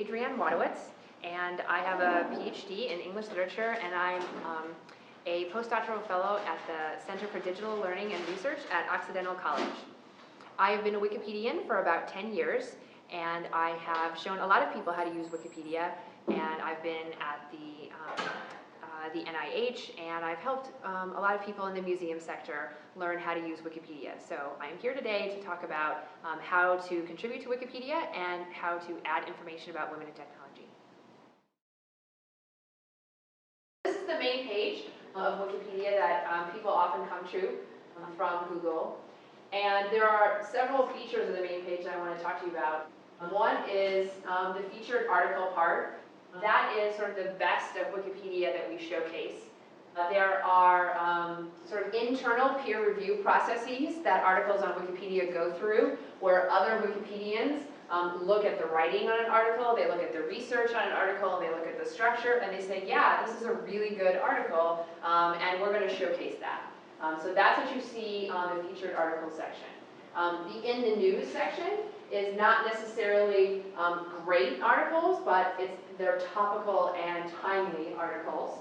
Adrienne Wadowitz, and I have a PhD in English Literature, and I'm a postdoctoral fellow at the Center for Digital Learning and Research at Occidental College. I have been a Wikipedian for about 10 years, and I have shown a lot of people how to use Wikipedia, and I've been at the NIH, and I've helped a lot of people in the museum sector learn how to use Wikipedia. So I'm here today to talk about how to contribute to Wikipedia and how to add information about women in technology. This is the main page of Wikipedia that people often come to from Google. And there are several features of the main page that I want to talk to you about. One is the featured article part. That is sort of the best of Wikipedia that we showcase. There are sort of internal peer review processes that articles on Wikipedia go through, where other Wikipedians look at the writing on an article, they look at the research on an article, they look at the structure, and they say, yeah, this is a really good article, and we're going to showcase that. So that's what you see on the featured article section. The in the news section is not necessarily great articles, but they're topical and timely articles.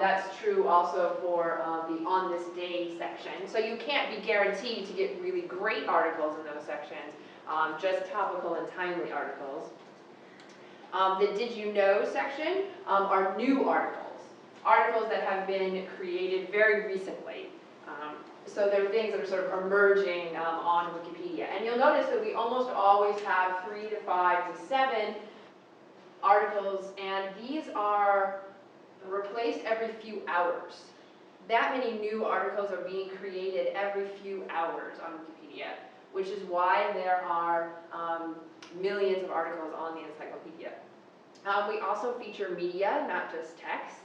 That's true also for the on this day section. So you can't be guaranteed to get really great articles in those sections, just topical and timely articles. The did you know section are new articles that have been created very recently. So they're things that are sort of emerging on Wikipedia. And you'll notice that we almost always have 3 to 5 to 7 articles, and these are replaced every few hours. That many new articles are being created every few hours on Wikipedia, which is why there are millions of articles on the encyclopedia. We also feature media, not just text.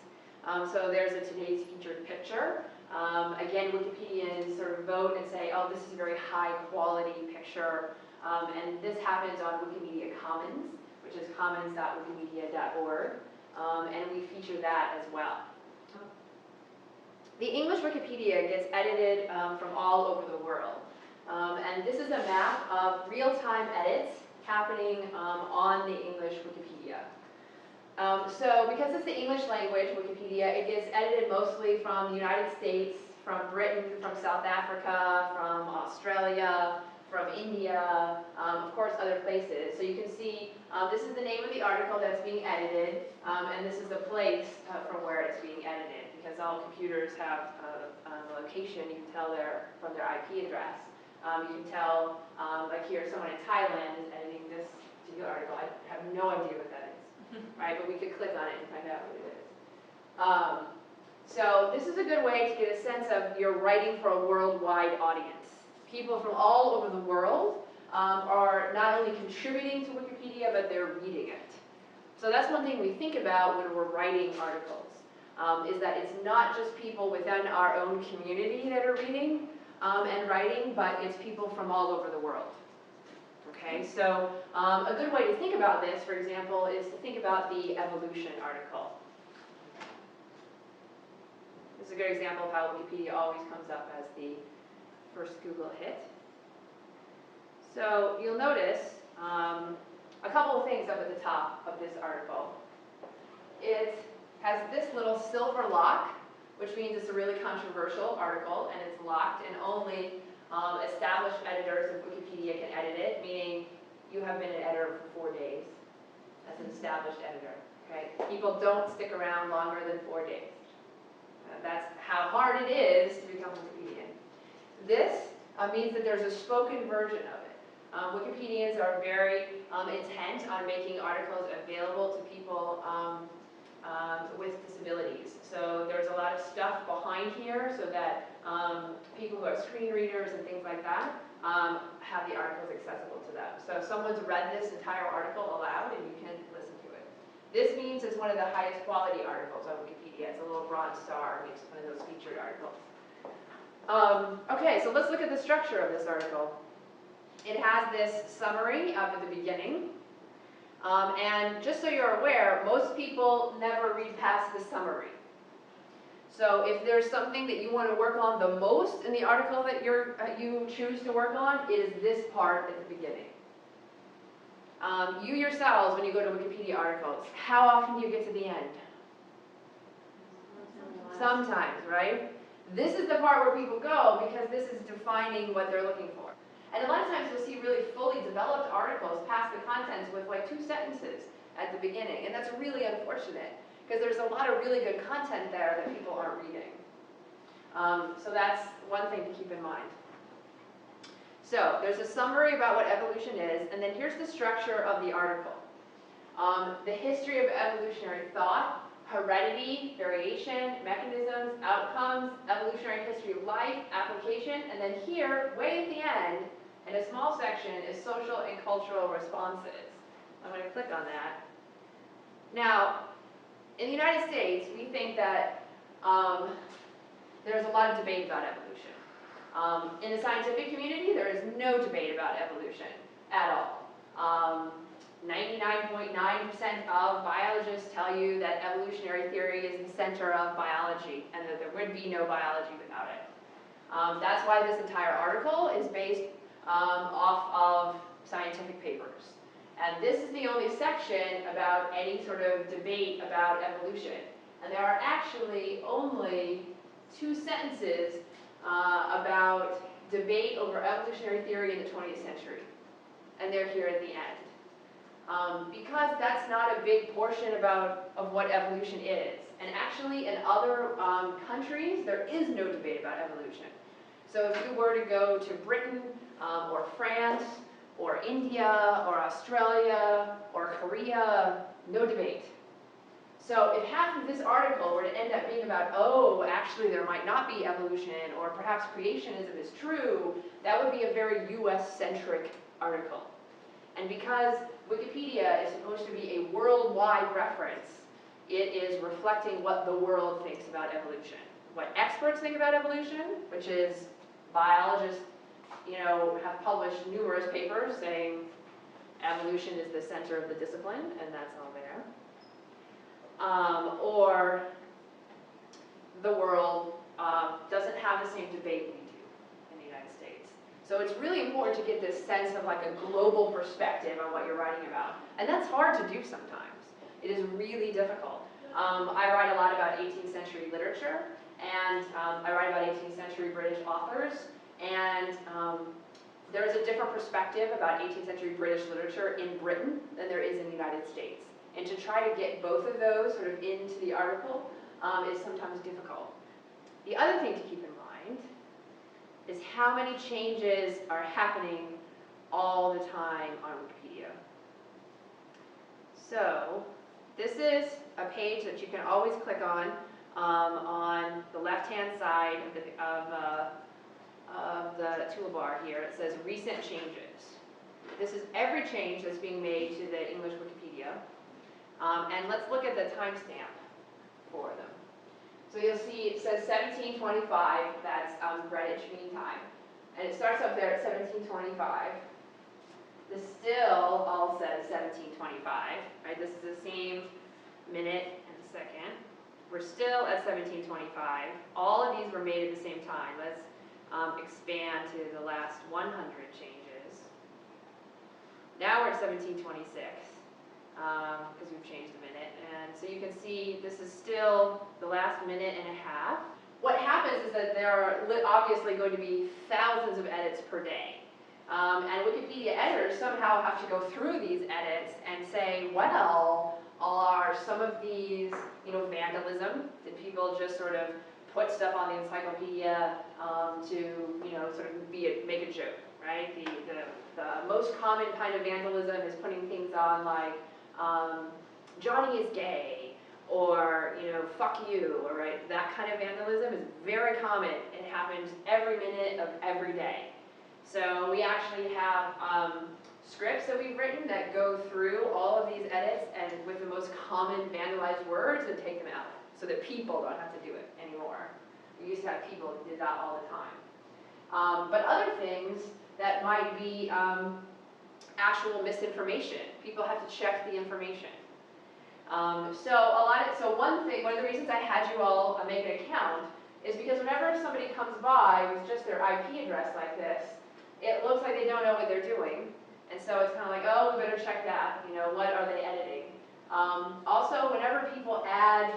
So there's a today's featured picture. Again, Wikipedians sort of vote and say, oh, this is a very high quality picture. And this happens on Wikimedia Commons, which is commons.wikimedia.org. And we feature that as well. The English Wikipedia gets edited from all over the world. And this is a map of real-time edits happening on the English Wikipedia. So because it's the English language Wikipedia, it gets edited mostly from the United States, from Britain, from South Africa, from Australia, from India, of course other places. So you can see this is the name of the article that's being edited, and this is the place from where it's being edited, because all computers have a location. You can tell from their IP address. You can tell, like here, someone in Thailand is editing this particular article. I have no idea what that is. Right, but we could click on it and find out what it is. So this is a good way to get a sense of you're writing for a worldwide audience. People from all over the world are not only contributing to Wikipedia, but they're reading it. So that's one thing we think about when we're writing articles, is that it's not just people within our own community that are reading and writing, but it's people from all over the world. Okay, so a good way to think about this, for example, is to think about the evolution article. This is a good example of how Wikipedia always comes up as the first Google hit. So you'll notice a couple of things up at the top of this article. It has this little silver lock, which means it's a really controversial article, and it's locked, and only established editors of Wikipedia can edit it, meaning you have been an editor for 4 days as an established editor. Okay? People don't stick around longer than 4 days. That's how hard it is to become Wikipedian. This means that there's a spoken version of it. Wikipedians are very intent on making articles available to people with disabilities. So there's a lot of stuff behind here so that people who have screen readers and things like that have the articles accessible to them. So if someone's read this entire article aloud, and you can listen to it. This means it's one of the highest quality articles on Wikipedia. It's a little bronze star, makes one of those featured articles. Okay, so let's look at the structure of this article. It has this summary up at the beginning. And just so you're aware, most people never read past the summary. So if there's something that you want to work on the most in the article that you choose to work on, it is this part at the beginning. You yourselves, when you go to Wikipedia articles, how often do you get to the end? Sometimes, right? This is the part where people go because this is defining what they're looking for. And a lot of times you'll see really fully developed articles past the contents with like 2 sentences at the beginning. And that's really unfortunate because there's a lot of really good content there that people aren't reading. So that's one thing to keep in mind. So there's a summary about what evolution is, and then here's the structure of the article. The history of evolutionary thought, heredity, variation, mechanisms, outcomes, evolutionary history of life, application, and then here, way at the end, in a small section, is social and cultural responses. I'm going to click on that. Now, in the United States, we think that there's a lot of debate about evolution. In the scientific community, there is no debate about evolution at all. 99.9% of biologists tell you that evolutionary theory is the center of biology and that there would be no biology without it. That's why this entire article is based off of scientific papers. And this is the only section about any sort of debate about evolution. And there are actually only 2 sentences about debate over evolutionary theory in the 20th century. And they're here at the end. Because that's not a big portion of what evolution is. And actually in other countries, there is no debate about evolution. So if you were to go to Britain or France or India or Australia or Korea, no debate. So if half of this article were to end up being about, oh, actually there might not be evolution, or perhaps creationism is true, that would be a very US-centric article. And because Wikipedia is supposed to be a worldwide reference, it is reflecting what the world thinks about evolution. What experts think about evolution, which is biologists, have published numerous papers saying evolution is the center of the discipline, and that's all there. Or the world doesn't have the same debate we do in the United States. So it's really important to get this sense of like a global perspective on what you're writing about. And that's hard to do sometimes. It is really difficult. I write a lot about 18th century literature, and I write about 18th century British authors, and there is a different perspective about 18th century British literature in Britain than there is in the United States. And to try to get both of those sort of into the article is sometimes difficult. The other thing to keep in mind is how many changes are happening all the time on Wikipedia. So this is a page that you can always click on the left-hand side of the toolbar here. It says recent changes. This is every change that's being made to the English Wikipedia. And let's look at the timestamp for them. So you'll see it says 1725, that's Greenwich Mean Time. And it starts up there at 1725. The still all says 1725, right? This is the same minute and second. We're still at 1725. All of these were made at the same time. Let's expand to the last 100 changes. Now we're at 1726. Because we've changed a minute. And so you can see this is still the last minute and a half. What happens is that there are obviously going to be thousands of edits per day. And Wikipedia editors somehow have to go through these edits and say, well, are some of these, vandalism? Did people just sort of put stuff on the encyclopedia to, sort of make a joke, right? The most common kind of vandalism is putting things on like, Johnny is gay, or, fuck you, or right, that kind of vandalism is very common. It happens every minute of every day. So we actually have scripts that we've written that go through all of these edits and with the most common vandalized words and take them out so that people don't have to do it anymore. We used to have people who did that all the time. But other things that might be actual misinformation. People have to check the information. So one of the reasons I had you all make an account is because whenever somebody comes by with just their IP address like this, it looks like they don't know what they're doing, And so it's kind of like, oh, we better check that. You know, what are they editing? Also, whenever people add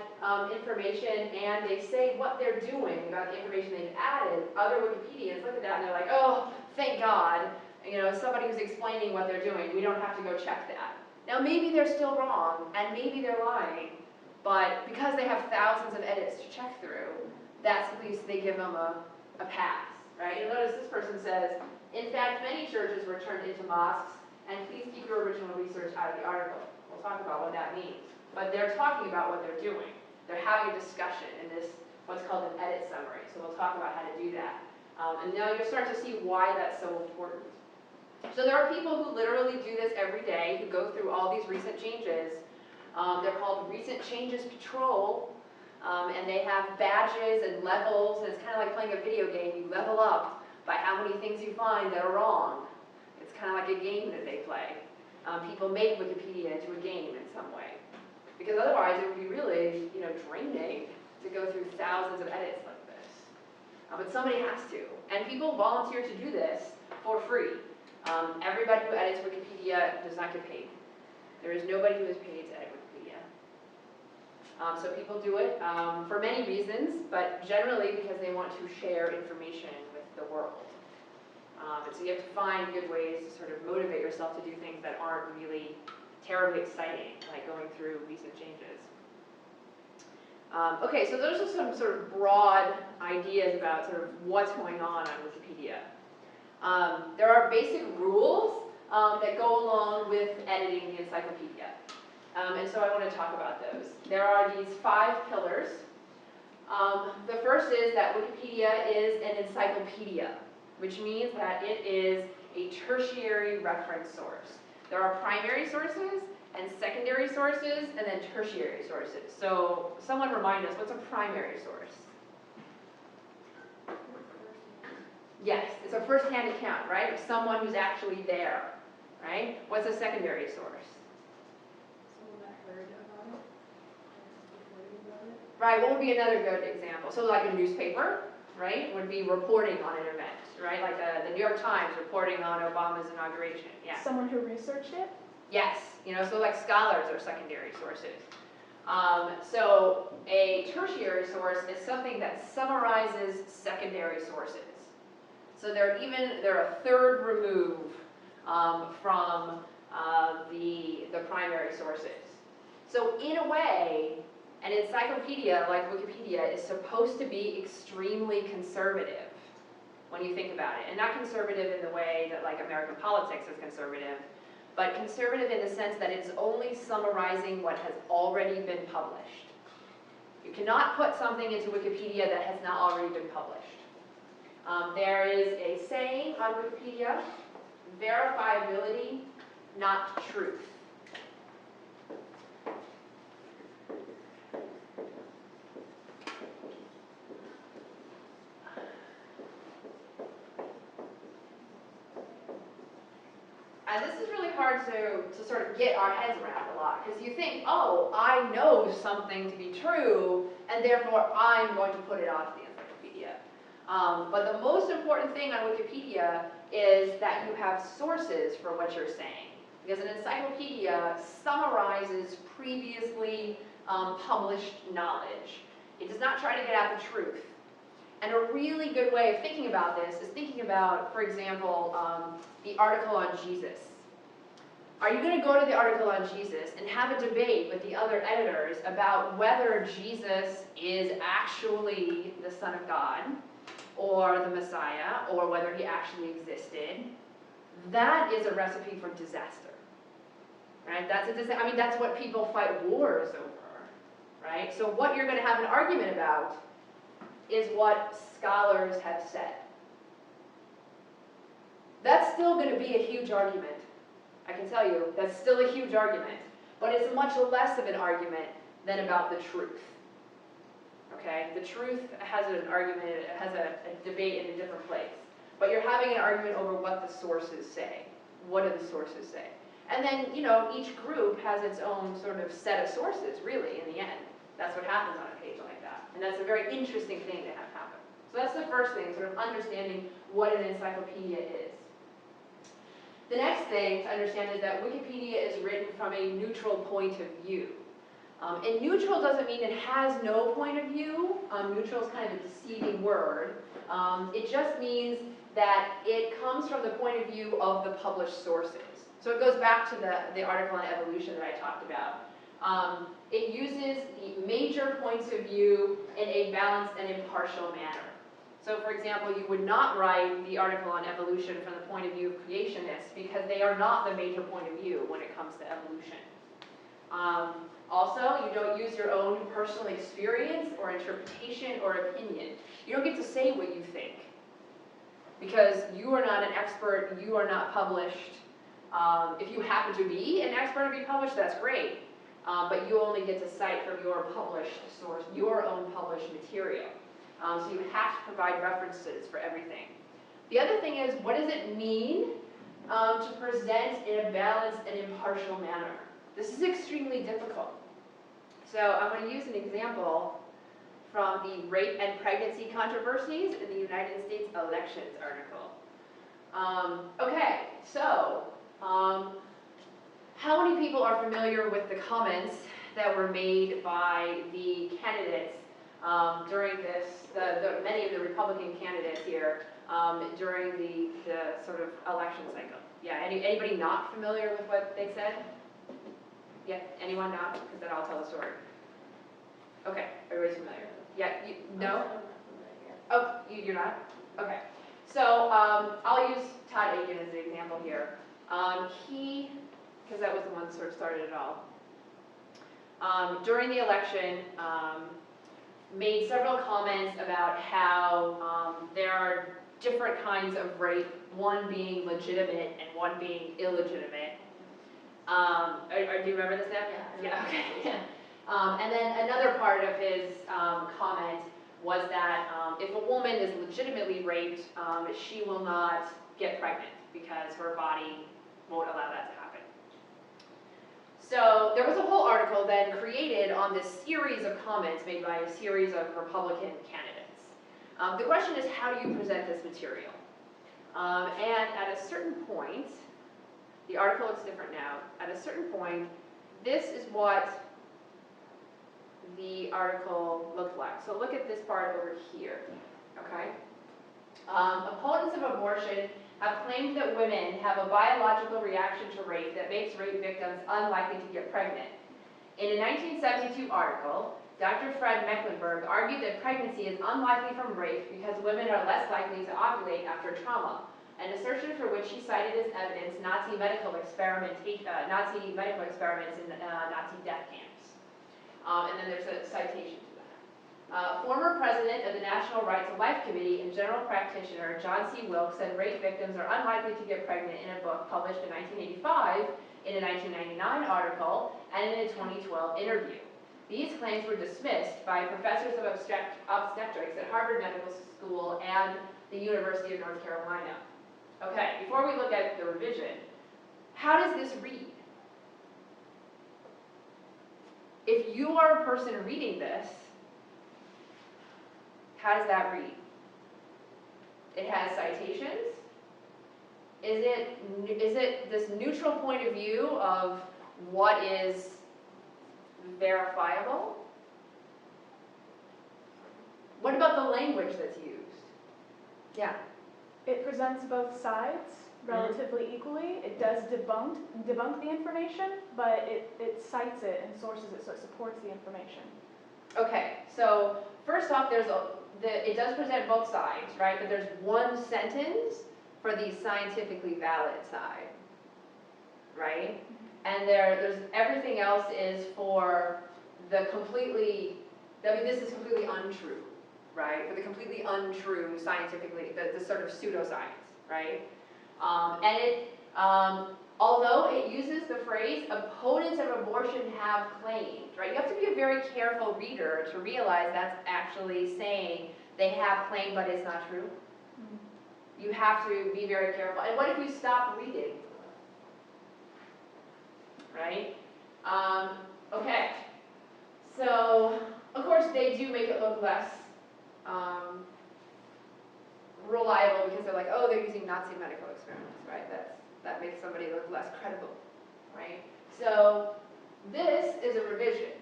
information and they say what they're doing about the information they've added, other Wikipedians look at that and they're like, oh, thank God, you know, somebody who's explaining what they're doing. We don't have to go check that. Now, maybe they're still wrong, and maybe they're lying, but because they have thousands of edits to check through, that's at least they give them a pass, right? You'll notice this person says, in fact, many churches were turned into mosques, and please keep your original research out of the article. We'll talk about what that means. But they're talking about what they're doing. They're having a discussion in this, what's called an edit summary. So we'll talk about how to do that. And now you'll start to see why that's so important. So there are people who literally do this every day, who go through all these recent changes. They're called Recent Changes Patrol. And they have badges and levels, and it's kind of like playing a video game. You level up by how many things you find that are wrong. It's kind of like a game that they play. People make Wikipedia into a game in some way. Because otherwise it would be really, you know, draining to go through thousands of edits like this. But somebody has to. And people volunteer to do this for free. Everybody who edits Wikipedia does not get paid. There is nobody who is paid to edit Wikipedia. So people do it for many reasons, but generally because they want to share information with the world. And so you have to find good ways to sort of motivate yourself to do things that aren't really terribly exciting, like going through recent changes. Okay, so those are some sort of broad ideas about sort of what's going on Wikipedia. There are basic rules that go along with editing the encyclopedia. And so I want to talk about those. There are these 5 pillars. The first is that Wikipedia is an encyclopedia, which means that it is a tertiary reference source. There are primary sources and secondary sources and then tertiary sources. So someone remind us, what's a primary source? Yes, it's a first-hand account, right? Of someone who's actually there, right? What's a secondary source? Someone that heard about it, reported about it. Right, what would be another good example? So like a newspaper, right, would be reporting on an event, right? Like the New York Times reporting on Obama's inauguration, yeah. Someone who researched it? Yes, you know, so like scholars are secondary sources. So a tertiary source is something that summarizes secondary sources. So they're a third remove from the primary sources. So in a way, an encyclopedia like Wikipedia is supposed to be extremely conservative when you think about it. And not conservative in the way that like American politics is conservative, but conservative in the sense that it's only summarizing what has already been published. You cannot put something into Wikipedia that has not already been published. There is a saying on Wikipedia, verifiability, not truth. And this is really hard to sort of get our heads around a lot, because you think, oh, I know something to be true, and therefore I'm going to put it onto the encyclopedia. But the most important thing on Wikipedia is that you have sources for what you're saying, because an encyclopedia summarizes previously published knowledge. It does not try to get at the truth. And a really good way of thinking about this is thinking about, for example, the article on Jesus. Are you going to go to the article on Jesus and have a debate with the other editors about whether Jesus is actually the Son of God or the Messiah, or whether he actually existed? That is a recipe for disaster, right? That's what people fight wars over, right? So what you're going to have an argument about is what scholars have said. That's still going to be a huge argument. I can tell you, that's still a huge argument. But it's much less of an argument than about the truth. Okay? The truth has an argument, it has a debate in a different place. But you're having an argument over what the sources say. What do the sources say? And then, you know, each group has its own sort of set of sources, really, in the end. That's what happens on a page like that. And that's a very interesting thing to have happen. So that's the first thing, sort of understanding what an encyclopedia is. The next thing to understand is that Wikipedia is written from a neutral point of view. And neutral doesn't mean it has no point of view. Neutral is kind of a deceiving word. It just means that it comes from the point of view of the published sources. So it goes back to the article on evolution that I talked about. It uses the major points of view in a balanced and impartial manner. So for example, you would not write the article on evolution from the point of view of creationists because they are not the major point of view when it comes to evolution. Also, you don't use your own personal experience or interpretation or opinion. You don't get to say what you think because you are not an expert, you are not published. If you happen to be an expert to be published, that's great. But you only get to cite from your published source, your own published material. So you have to provide references for everything. The other thing is, what does it mean to present in a balanced and impartial manner? This is extremely difficult. So I'm going to use an example from the Rape and Pregnancy Controversies in the United States Elections article. Okay, so how many people are familiar with the comments that were made by the candidates during this, many of the Republican candidates here during the sort of election cycle? Yeah, anybody not familiar with what they said? Yeah, anyone not? Because then I'll tell the story. Okay, everybody's familiar. Yeah, no? Oh, you're not? Okay. So I'll use Todd Aiken as an example here. He, because that was the one that sort of started it all, during the election, made several comments about how there are different kinds of rape, one being legitimate and one being illegitimate. Do you remember this now? Yeah, okay. Yeah. And then another part of his comment was that if a woman is legitimately raped, she will not get pregnant because her body won't allow that to happen. So there was a whole article then created on this series of comments made by a series of Republican candidates. The question is, how do you present this material? And at a certain point, the article looks different now. At a certain point, this is what the article looked like. So look at this part over here, okay? Opponents of abortion have claimed that women have a biological reaction to rape that makes rape victims unlikely to get pregnant. In a 1972 article, Dr. Fred Mecklenburg argued that pregnancy is unlikely from rape because women are less likely to ovulate after trauma, an assertion for which he cited as evidence Nazi medical experiments in Nazi death camps. And then there's a citation to that. Former president of the National Right to Life Committee and general practitioner John C. Wilkes said rape victims are unlikely to get pregnant in a book published in 1985, in a 1999 article, and in a 2012 interview. These claims were dismissed by professors of obstetrics at Harvard Medical School and the University of North Carolina. Okay, before we look at the revision, how does this read? If you are a person reading this, how does that read? It has citations. Is it this neutral point of view of what is verifiable? What about the language that's used? Yeah. It presents both sides relatively equally. It does debunk the information, but it cites it and sources it, so it supports the information. Okay, so first off, it does present both sides, right? But there's one sentence for the scientifically valid side, right? And there's everything else is for the completely, this is completely untrue, right? For the completely untrue scientifically, the sort of pseudoscience, right? And although it uses the phrase, opponents of abortion have claimed, right? You have to be a very careful reader to realize that's actually saying they have claimed, but it's not true. You have to be very careful. And what if you stop reading? Right? Okay. So, of course, they do make it look less reliable because they're like, oh, they're using Nazi medical experiments, right? That makes somebody look less credible, right? So this is a revision.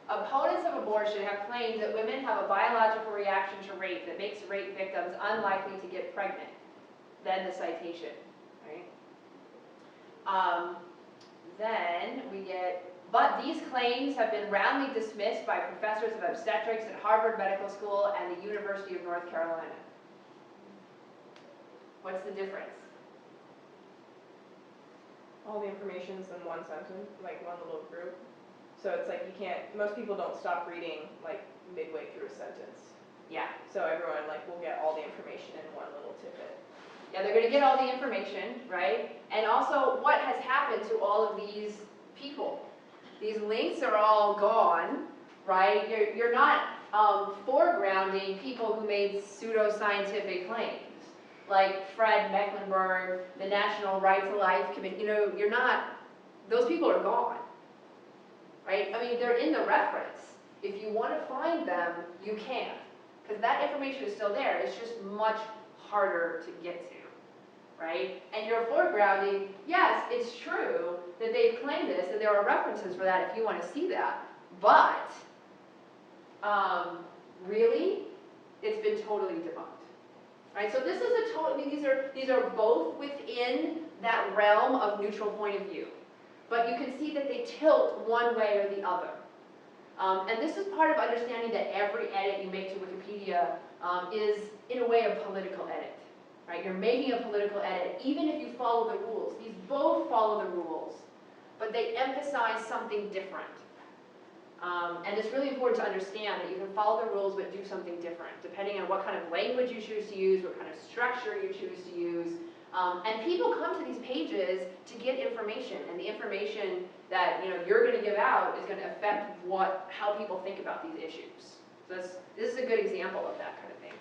Opponents of abortion have claimed that women have a biological reaction to rape that makes rape victims unlikely to get pregnant. Then the citation, right? Then we get, but these claims have been roundly dismissed by professors of obstetrics at Harvard Medical School and the University of North Carolina. What's the difference? All the information's in one sentence, like one little group. So it's like you can't, most people don't stop reading like midway through a sentence. Yeah. So everyone like will get all the information in one little tidbit. Yeah, they're going to get all the information, right? And also, what has happened to all of these people? These links are all gone, right? You're not foregrounding people who made pseudoscientific claims, like Fred Mecklenburg, the National Right to Life Committee. You know, you're not, those people are gone, right? I mean, they're in the reference. If you want to find them, you can, because that information is still there. It's just much harder to get to, right? And you're foregrounding, yes, it's true that they've claimed this, and there are references for that if you want to see that, but really, it's been totally debunked, right? So this is a total, I mean, these are both within that realm of neutral point of view, but you can see that they tilt one way or the other. And this is part of understanding that every edit you make to Wikipedia is, in a way, a political edit, right? You're making a political edit, even if you follow the rules. These both follow the rules, but they emphasize something different. And it's really important to understand that you can follow the rules but do something different, depending on what kind of language you choose to use, what kind of structure you choose to use. And people come to these pages to get information, and the information that you're going to give out is going to affect how people think about these issues. So this is a good example of that kind of thing.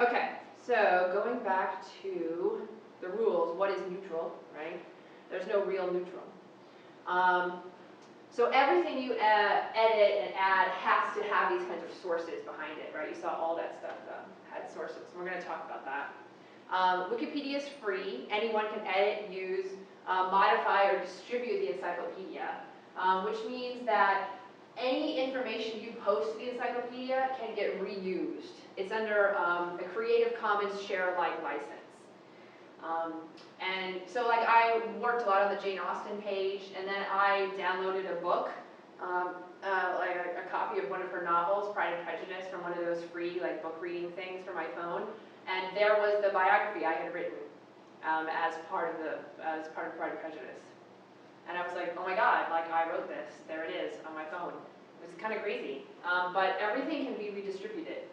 Okay, so going back to the rules, what is neutral, right? There's no real neutral. So everything you edit and add has to have these kinds of sources behind it, right? You saw all that stuff had sources. We're going to talk about that. Wikipedia is free. Anyone can edit, use, modify, or distribute the encyclopedia, which means that any information you post to the encyclopedia can get reused. It's under a Creative Commons share-alike license. And so like I worked a lot on the Jane Austen page, and then I downloaded a book, like a copy of one of her novels, Pride and Prejudice, from one of those free like book reading things for my phone. And there was the biography I had written as part of Pride and Prejudice. And I was like, oh my God, like I wrote this, there it is on my phone. It was kind of crazy, but everything can be redistributed.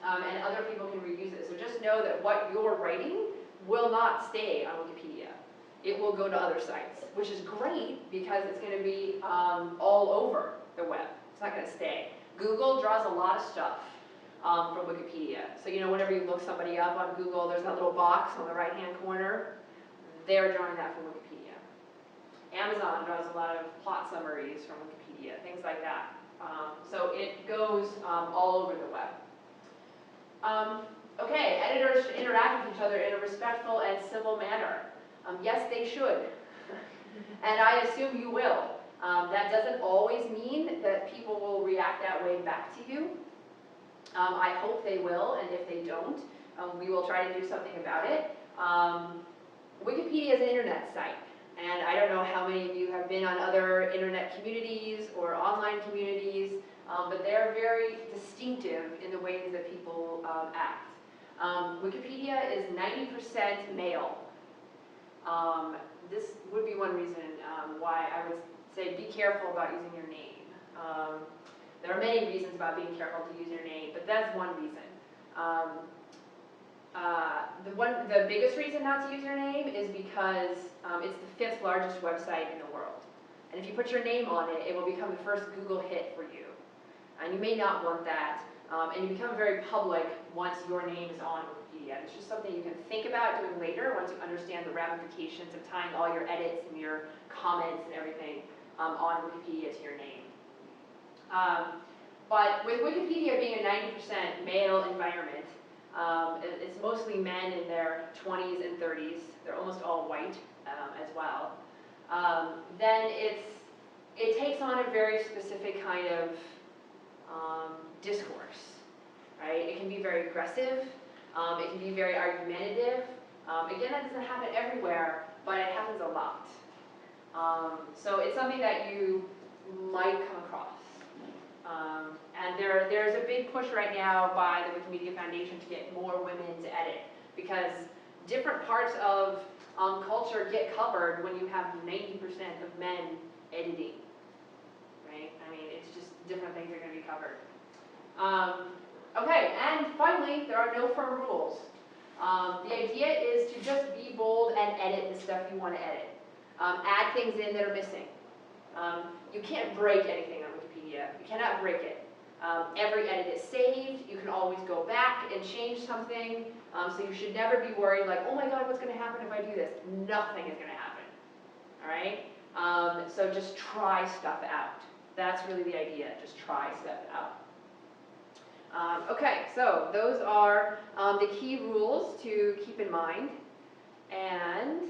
And other people can reuse it. So just know that what you're writing will not stay on Wikipedia. It will go to other sites, which is great because it's going to be all over the web. It's not going to stay. Google draws a lot of stuff from Wikipedia. So whenever you look somebody up on Google, there's that little box on the right-hand corner. They're drawing that from Wikipedia. Amazon draws a lot of plot summaries from Wikipedia, things like that. So it goes all over the web. Okay, editors should interact with each other in a respectful and civil manner. Yes, they should. And I assume you will. That doesn't always mean that people will react that way back to you. I hope they will, and if they don't, we will try to do something about it. Wikipedia is an internet site, and I don't know how many of you have been on other internet communities or online communities, but they're very distinctive in the ways that people act. Wikipedia is 90% male. This would be one reason why I would say be careful about using your name. There are many reasons about being careful to use your name, but that's one reason. The biggest reason not to use your name is because it's the 5th largest website in the world. And if you put your name on it, it will become the first Google hit for you. And you may not want that. And you become very public once your name is on Wikipedia. It's just something you can think about doing later once you understand the ramifications of tying all your edits and your comments and everything on Wikipedia to your name. But with Wikipedia being a 90% male environment, It's mostly men in their 20s and 30s. They're almost all white as well. Then it takes on a very specific kind of discourse, right? It can be very aggressive. It can be very argumentative. Again, that doesn't happen everywhere, but it happens a lot. So it's something that you might come across. And there's a big push right now by the Wikimedia Foundation to get more women to edit, because different parts of culture get covered when you have 90% of men editing, right? I mean, it's just different things are going to be covered. Okay, and finally, there are no firm rules. The idea is to just be bold and edit the stuff you want to edit. Add things in that are missing. You can't break anything on Wikipedia. You cannot break it. Every edit is saved. You can always go back and change something. So you should never be worried like, oh my God, what's going to happen if I do this? Nothing is going to happen. All right? So just try stuff out. That's really the idea. Just try stuff out. Okay, so those are the key rules to keep in mind. And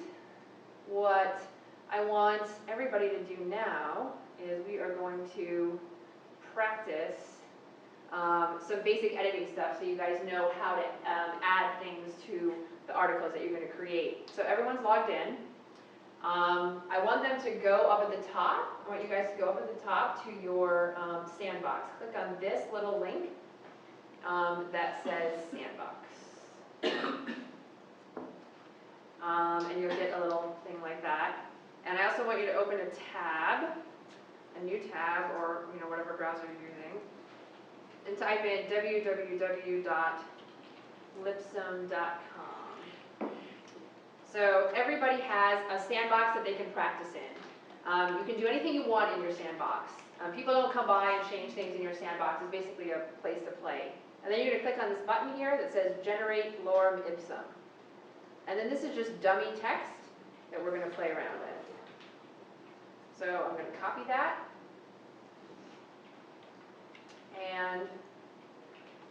what I want everybody to do now is we are going to practice some basic editing stuff so you guys know how to add things to the articles that you're going to create. So everyone's logged in. I want them to go up at the top. I want you guys to go up at the top to your sandbox. Click on this little link that says sandbox. And you'll get a little thing like that. And I also want you to open a tab, a new tab, or whatever browser you're using, and type in www.lipsum.com. So everybody has a sandbox that they can practice in. You can do anything you want in your sandbox. People don't come by and change things in your sandbox. It's basically a place to play. And then you're going to click on this button here that says Generate Lorem Ipsum. And then this is just dummy text that we're going to play around with. So I'm going to copy that. And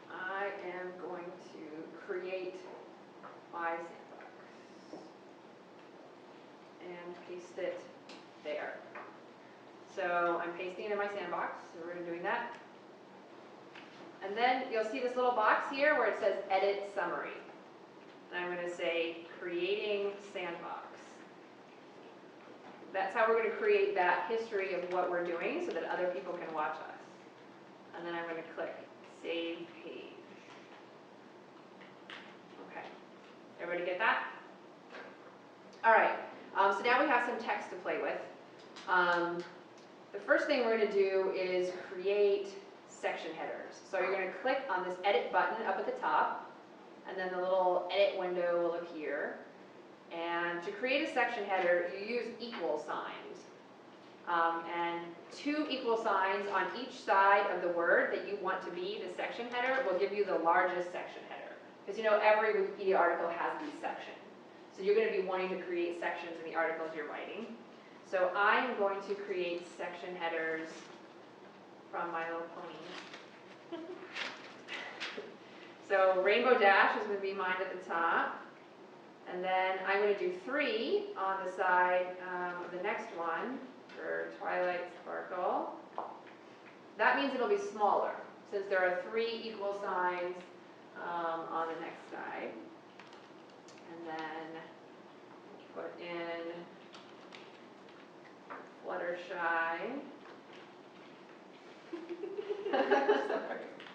I am going to create my sandbox and paste it there. So I'm pasting it in my sandbox, so we're doing that. And then you'll see this little box here where it says Edit Summary. And I'm going to say Creating Sandbox. That's how we're going to create that history of what we're doing so that other people can watch us. And then I'm going to click Save Page. Okay. Everybody get that? All right. So now we have some text to play with. The first thing we're going to do is create section headers. So you're going to click on this Edit button up at the top, and then the little Edit window will appear. And to create a section header, you use equal signs. And 2 equal signs on each side of the word that you want to be the section header will give you the largest section header. Because every Wikipedia article has these sections. So you're going to be wanting to create sections in the articles you're writing. So I'm going to create section headers from My Little Pony. So Rainbow Dash is going to be mine at the top. And then I'm going to do 3 on the side of the next one for Twilight Sparkle. That means it'll be smaller, since there are 3 equal signs on the next side. And then put in Fluttershy.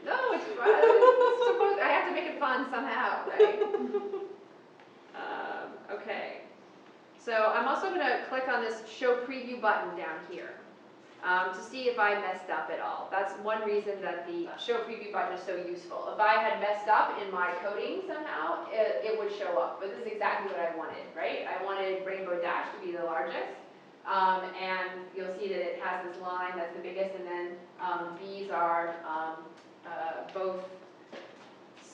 No, it's fun. I have to make it fun somehow, right? Okay. So I'm also going to click on this Show Preview button down here to see if I messed up at all. That's one reason that the Show Preview button is so useful. If I had messed up in my coding somehow, it would show up. But this is exactly what I wanted, right? I wanted Rainbow Dash to be the largest. And you'll see that it has this line that's the biggest, and then these are both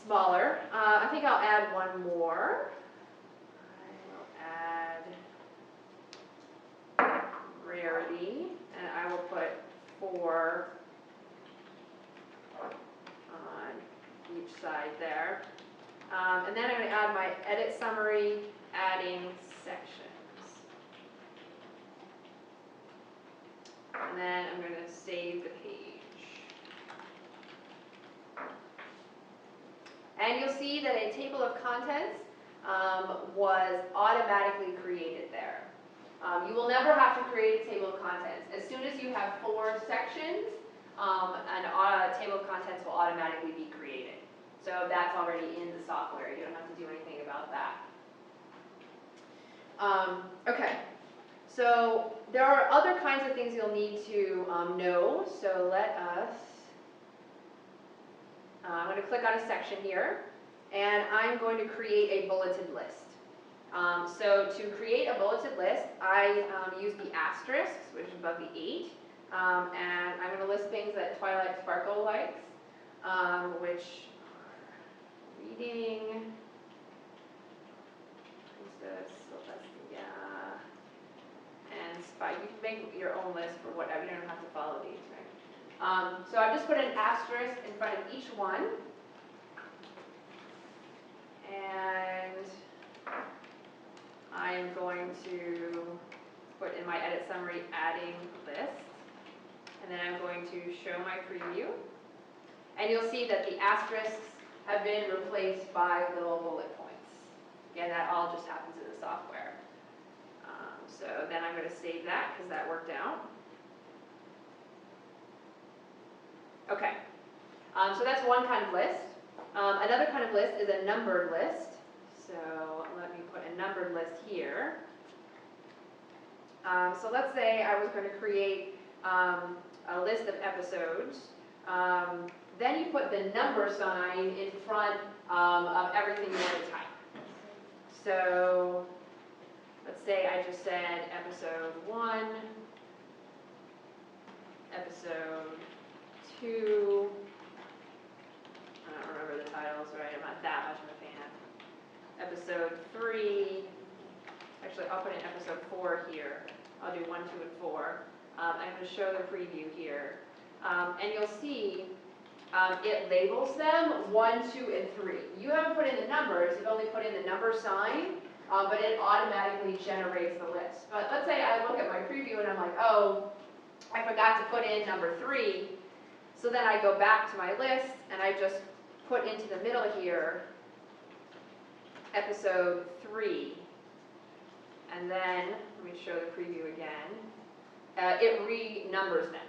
smaller. I think I'll add one more. I will add rarity, and I will put 4 on each side there. And then I'm going to add my edit summary, adding sections. And then I'm going to save the page. And you'll see that a table of contents was automatically created there. You will never have to create a table of contents. As soon as you have 4 sections, a table of contents will automatically be created. So that's already in the software. You don't have to do anything about that. Okay, so there are other kinds of things you'll need to know. So let us, I'm going to click on a section here, and I'm going to create a bulleted list. So to create a bulleted list, I use the asterisks, which is above the 8, and I'm going to list things that Twilight Sparkle likes, which are reading, Princess, Celestia, and Spy. You can make your own list for whatever. You don't have to follow these, right? So I've just put an asterisk in front of each one, and I'm going to put in my edit summary adding list, and then I'm going to show my preview, and you'll see that the asterisks have been replaced by little bullet points. Again, that all just happens in the software. So then I'm going to save that because that worked out. Okay, so that's one kind of list. Another kind of list is a numbered list. So let me put a numbered list here. So let's say I was going to create a list of episodes. Then you put the number sign in front of everything you want to type. So let's say I just said episode 1, episode 2. I don't remember the titles, right? I'm not that much of a fan. Episode 3. Actually, I'll put in episode 4 here. I'll do 1, 2, and 4. I'm going to show the preview here. And you'll see it labels them 1, 2, and 3. You haven't put in the numbers, you've only put in the number sign, but it automatically generates the list. But let's say I look at my preview and I'm like, oh, I forgot to put in number 3. So then I go back to my list and I just put into the middle here episode 3. And then, let me show the preview again. It renumbers them.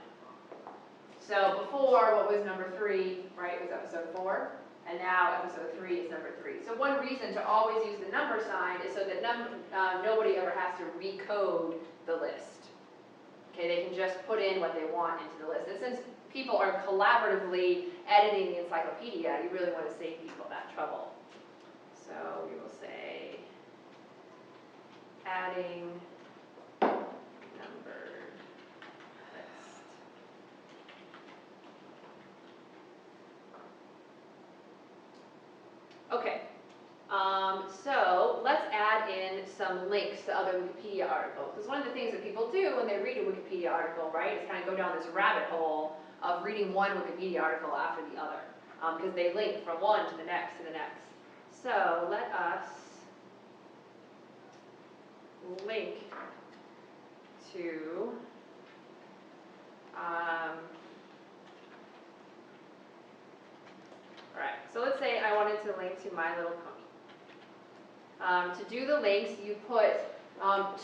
So before, what was number 3, right, was episode 4, and now episode 3 is number 3. So one reason to always use the number sign is so that nobody ever has to recode the list. Okay, they can just put in what they want into the list. And since people are collaboratively editing the encyclopedia, you really want to save people that trouble. So we will say adding numbered list. Okay, so let's add in some links to other Wikipedia articles. Because one of the things that people do when they read a Wikipedia article, right, is kind of go down this rabbit hole of reading one Wikipedia article after the other. Because they link from one to the next to the next. So let us link to alright, so let's say I wanted to link to My Little Pony. To do the links, you put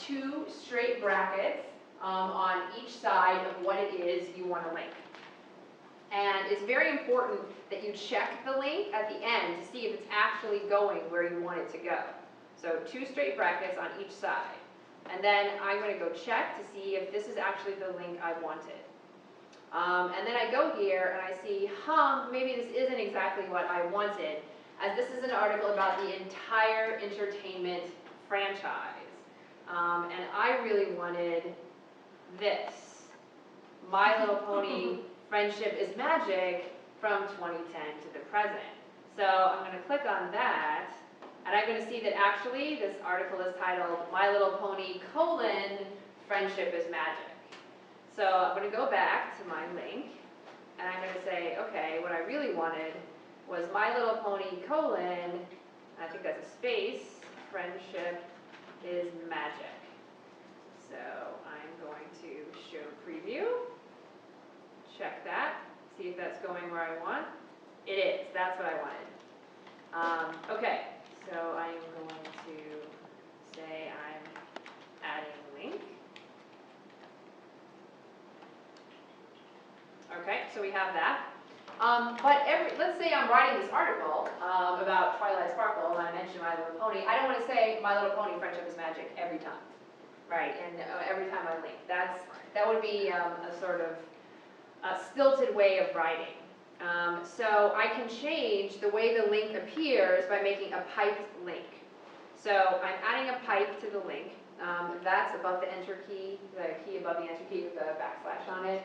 2 straight brackets on each side of what it is you want to link. And it's very important that you check the link at the end to see if it's actually going where you want it to go. So 2 straight brackets on each side. And then I'm going to go check to see if this is actually the link I wanted. And then I go here and I see, maybe this isn't exactly what I wanted, as this is an article about the entire entertainment franchise. And I really wanted this, My Little Pony Friendship is Magic from 2010 to the present. So I'm going to click on that, and I'm going to see that actually this article is titled My Little Pony: Friendship is Magic. So I'm going to go back to my link, and I'm going to say, okay, what I really wanted was My Little Pony: and I think that's a space, friendship is magic. So I'm going to show preview, check that, see if that's going where I want. It is, that's what I wanted. Okay, so I'm going to say I'm adding link. Okay, so we have that. But let's say I'm writing this article about Twilight Sparkle, and I mention My Little Pony. I don't want to say My Little Pony Friendship is Magic every time, right? And every time I link. That would be a sort of a stilted way of writing. So I can change the way the link appears by making a piped link. So I'm adding a pipe to the link. That's above the enter key, the key above the enter key with the backslash on it.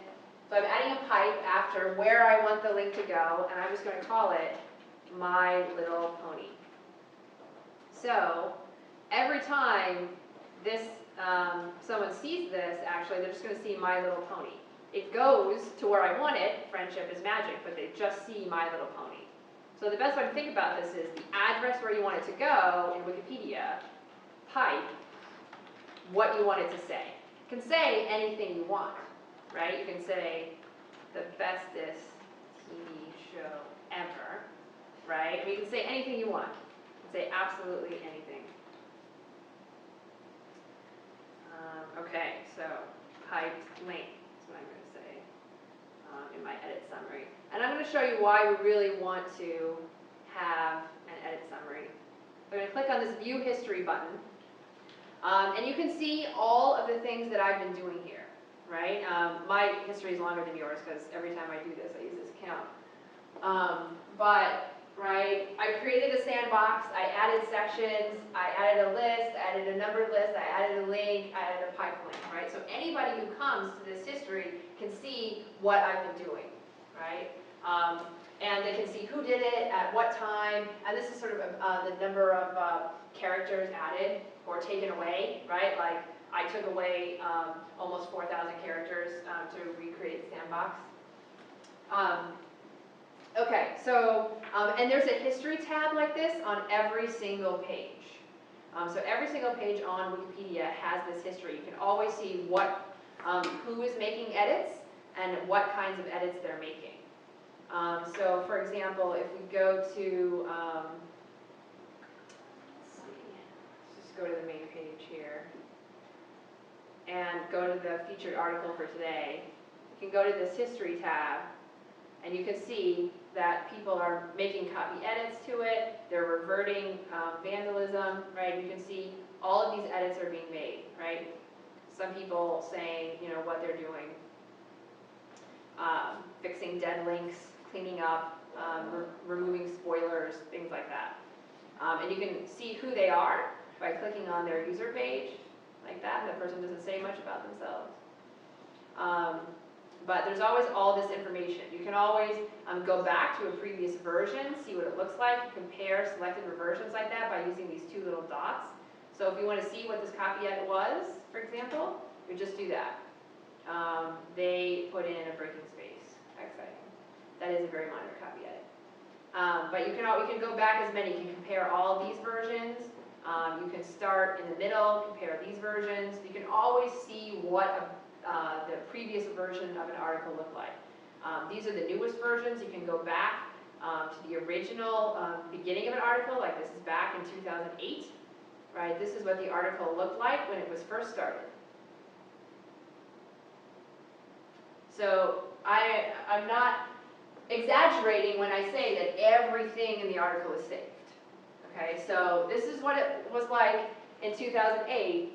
So I'm adding a pipe after where I want the link to go, and I'm just going to call it My Little Pony. So every time this someone sees this, actually, they're just going to see My Little Pony. It goes to where I want it, friendship is magic, but they just see My Little Pony. So the best way to think about this is the address where you want it to go in Wikipedia, pipe, what you want it to say. You can say anything you want, right? You can say the bestest TV show ever, right? I mean, you can say anything you want. You can say absolutely anything. Okay, so piped link is what I'm going to say in my edit summary. And I'm going to show you why we really want to have an edit summary. I'm going to click on this View History button. And you can see all of the things that I've been doing here, right? My history is longer than yours because every time I do this, I use this account. Right, I created a sandbox, I added sections, I added a list, I added a numbered list, I added a link, I added a pipe link, right? So anybody who comes to this history can see what I've been doing, right? And they can see who did it, at what time, and this is sort of the number of characters added or taken away, right? Like I took away almost 4,000 characters to recreate the sandbox. Okay, so, and there's a history tab like this on every single page. So every single page on Wikipedia has this history. You can always see what, who is making edits and what kinds of edits they're making. So for example, if we go to, let's see, let's just go to the main page here and go to the featured article for today. You can go to this history tab and you can see that people are making copy edits to it, they're reverting vandalism, right? You can see all of these edits are being made, right? Some people saying, you know, what they're doing, fixing dead links, cleaning up, removing spoilers, things like that. And you can see who they are by clicking on their user page, like that, and the person doesn't say much about themselves. But there's always all this information. You can always go back to a previous version, see what it looks like, compare selected reversions like that by using these two little dots. So if you want to see what this copy edit was, for example, you just do that. They put in a breaking space, exciting. That is a very minor copy edit. But you can go back as many. You can compare all these versions. You can start in the middle, compare these versions. You can always see what the previous version of an article looked like. These are the newest versions. You can go back to the original beginning of an article, like this is back in 2008, right? This is what the article looked like when it was first started. So I'm not exaggerating when I say that everything in the article is saved. Okay, so this is what it was like in 2008,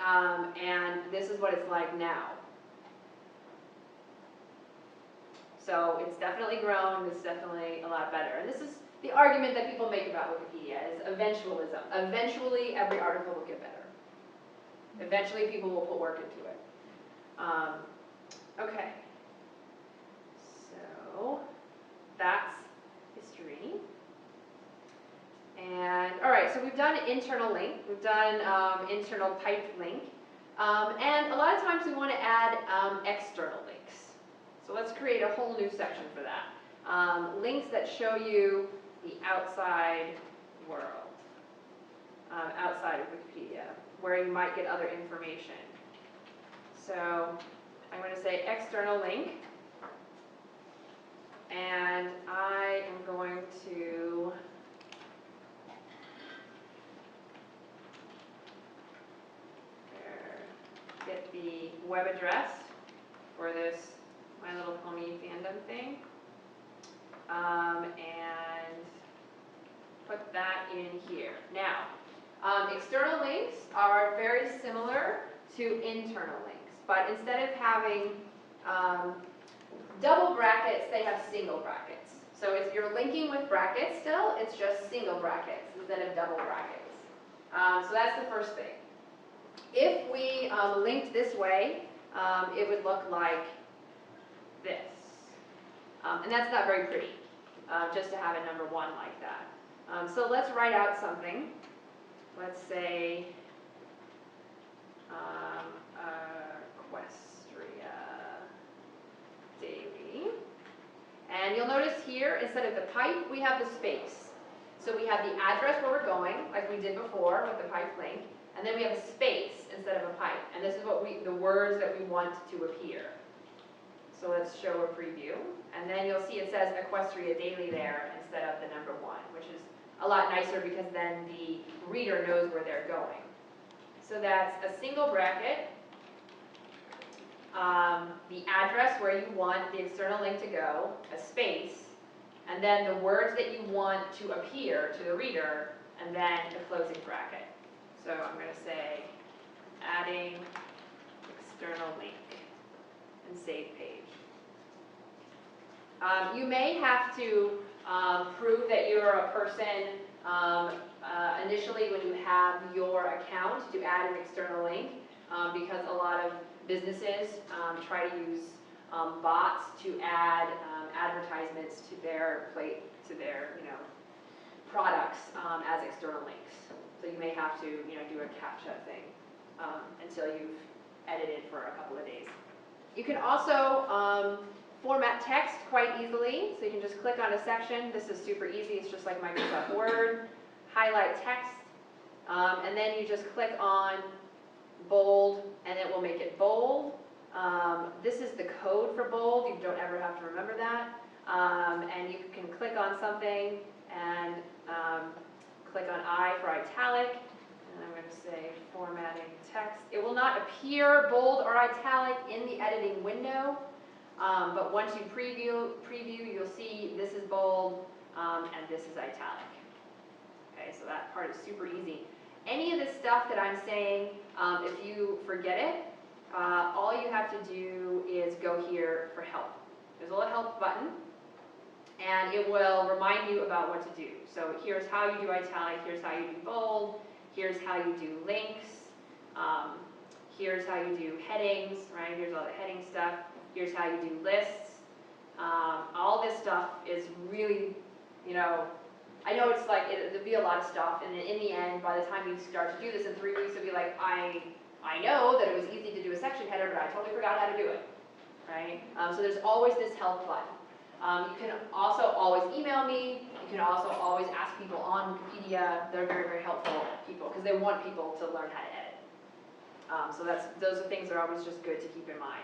and this is what it's like now. So it's definitely grown, it's definitely a lot better. And this is the argument that people make about Wikipedia, is eventualism. Eventually every article will get better. Eventually people will put work into it. Okay, so that's history. And all right, so we've done internal link, we've done internal piped link, and a lot of times we want to add external links. So let's create a whole new section for that. Links that show you the outside world outside of Wikipedia, where you might get other information. So I'm going to say external link, and I am going to get the web address for this My Little Pony fandom thing, and put that in here. Now, external links are very similar to internal links, but instead of having double brackets, they have single brackets. So if you're linking with brackets still, it's just single brackets instead of double brackets. So that's the first thing. If we linked this way, it would look like this. And that's not very pretty, just to have a number 1 like that. So let's write out something. Let's say Equestria Daily. And you'll notice here, instead of the pipe, we have the space. So we have the address where we're going, like we did before with the pipe link, and then we have a space instead of a pipe. And this is what the words that we want to appear. So let's show a preview. And then you'll see it says Equestria Daily there instead of the number 1, which is a lot nicer because then the reader knows where they're going. So that's a single bracket, the address where you want the external link to go, a space, and then the words that you want to appear to the reader, and then the closing bracket. So I'm going to say adding external link and save page. You may have to prove that you're a person initially when you have your account to add an external link, because a lot of businesses try to use bots to add advertisements to their products as external links. So you may have to do a CAPTCHA thing until you've edited for a couple of days. You can also format text quite easily. So you can just click on a section. This is super easy. It's just like Microsoft Word. Highlight text, and then you just click on bold, and it will make it bold. This is the code for bold. You don't ever have to remember that. And you can click on something and click on I for italic. And I'm going to say formatting text. It will not appear bold or italic in the editing window, but once you preview, you'll see this is bold and this is italic. Okay, so that part is super easy. Any of this stuff that I'm saying, if you forget it, all you have to do is go here for help. There's a little help button, and it will remind you about what to do. So here's how you do italic, here's how you do bold, here's how you do links, here's how you do headings, right? Here's all the heading stuff. Here's how you do lists. All this stuff is really, I know it's like, there'll be a lot of stuff, and in the end, by the time you start to do this in 3 weeks, you'll be like, I know that it was easy to do a section header, but I totally forgot how to do it, right? So there's always this help button. You can also always email me. You can also always ask people on Wikipedia. They're very, very helpful people, because they want people to learn how to edit. So those are things that are always just good to keep in mind.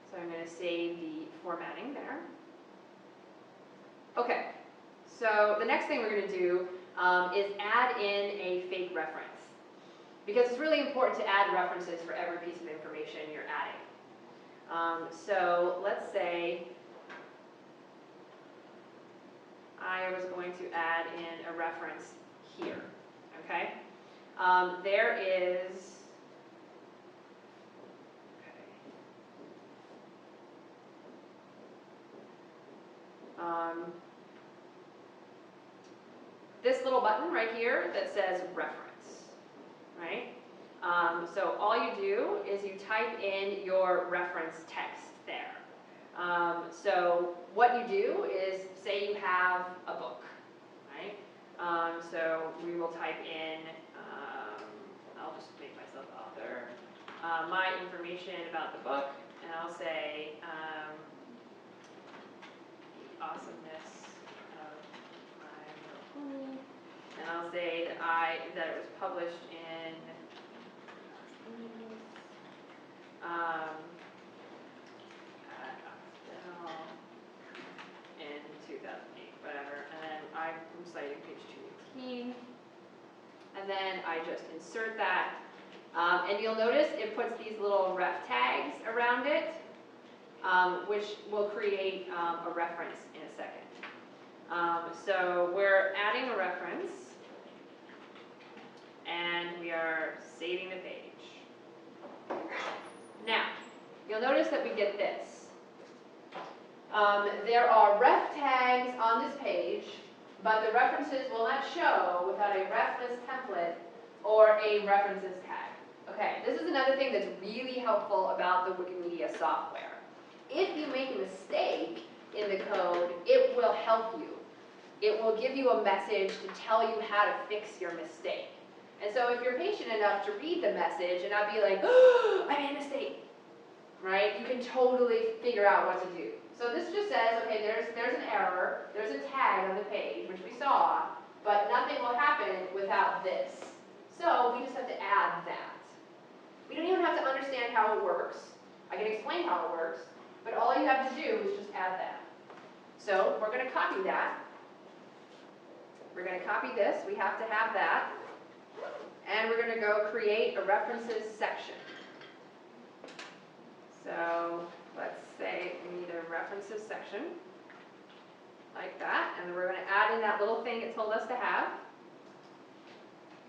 So I'm going to save the formatting there. Okay. So the next thing we're going to do is add in a fake reference, because it's really important to add references for every piece of information you're adding. So let's say I was going to add in a reference here, okay? There is, this little button right here that says reference, right? So all you do is you type in your reference text there. So what you do is, say you have a book, right? So we will type in, I'll just make myself author, my information about the book, and I'll say the awesomeness of my little pony, and I'll I'll say that it was published in, in 2008, whatever, and then I'm citing page 218, and then I just insert that, and you'll notice it puts these little ref tags around it, which will create a reference in a second. So we're adding a reference, and we are saving the page. Now, you'll notice that we get this. There are ref tags on this page, but the references will not show without a ref list template or a references tag. Okay, this is another thing that's really helpful about the Wikimedia software. If you make a mistake in the code, it will help you. It will give you a message to tell you how to fix your mistake. And so if you're patient enough to read the message and not be like, oh, I made a mistake, right? You can totally figure out what to do. So this just says, okay, there's an error, there's a tag on the page, which we saw, but nothing will happen without this. So we just have to add that. We don't even have to understand how it works. I can explain how it works, but all you have to do is just add that. So we're going to copy that. We're going to copy this. We have to have that. And we're going to go create a references section. So let's say we need a references section, like that. And we're going to add in that little thing it told us to have.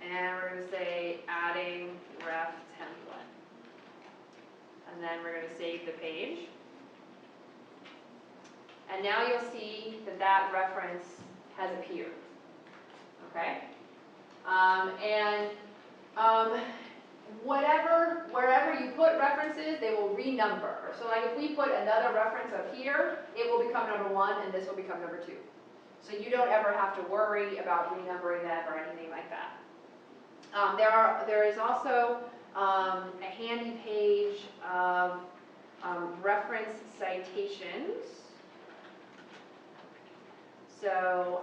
And we're going to say adding ref template. And then we're going to save the page. And now you'll see that that reference has appeared. Okay? Wherever you put references, they will renumber. So like if we put another reference up here, it will become number 1 and this will become number 2. So you don't ever have to worry about renumbering them or anything like that. There is also a handy page of reference citations. So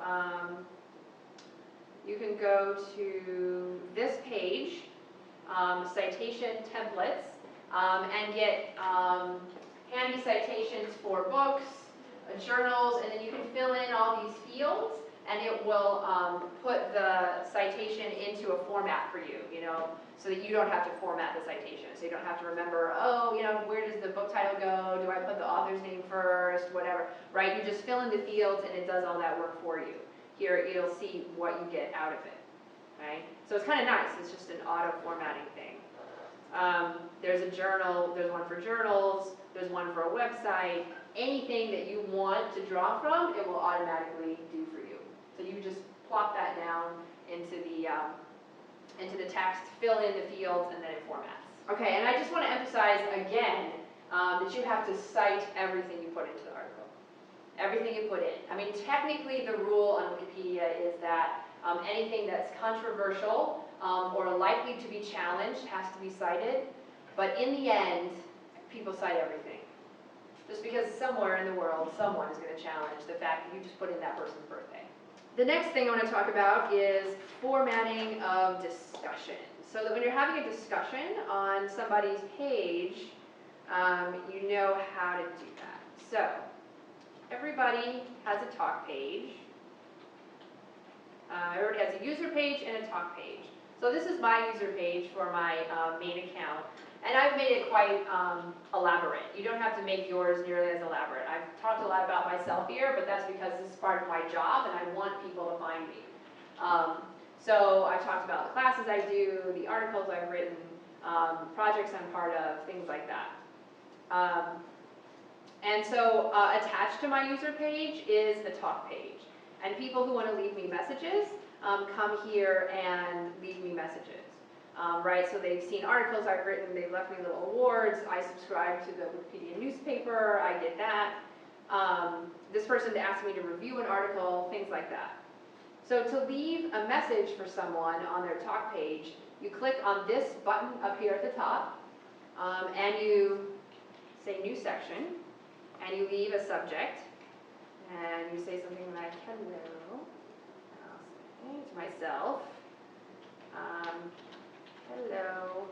you can go to this page, citation templates, and get handy citations for books, journals, and then you can fill in all these fields, and it will put the citation into a format for you, so that you don't have to format the citation. So you don't have to remember, oh, where does the book title go? Do I put the author's name first? Whatever, right? You just fill in the fields, and it does all that work for you. Here, it'll see what you get out of it, right? So it's kind of nice. It's just an auto-formatting thing. There's a journal. There's one for journals. There's one for a website. Anything that you want to draw from, it will automatically do for you. So you just plop that down into the text, fill in the fields, and then it formats. Okay, and I just want to emphasize again that you have to cite everything you put into the article. Everything you put in. I mean, technically the rule on Wikipedia is that anything that's controversial or likely to be challenged has to be cited, but in the end, people cite everything. Just because somewhere in the world, someone is going to challenge the fact that you just put in that person's birthday. The next thing I want to talk about is formatting of discussion. So that when you're having a discussion on somebody's page, you know how to do that. So, everybody has a talk page. Everybody has a user page and a talk page. So this is my user page for my main account. And I've made it quite elaborate. You don't have to make yours nearly as elaborate. I've talked a lot about myself here, but that's because this is part of my job and I want people to find me. So I talked about the classes I do, the articles I've written, projects I'm part of, things like that. And so attached to my user page is a talk page. And people who want to leave me messages come here and leave me messages. Right, so they've seen articles I've written, they've left me little awards, I subscribe to the Wikipedia newspaper, I did that. This person asked me to review an article, things like that. So to leave a message for someone on their talk page, you click on this button up here at the top, and you say new section, and you leave a subject, and you say something like hello, and I'll say Okay, to myself. Hello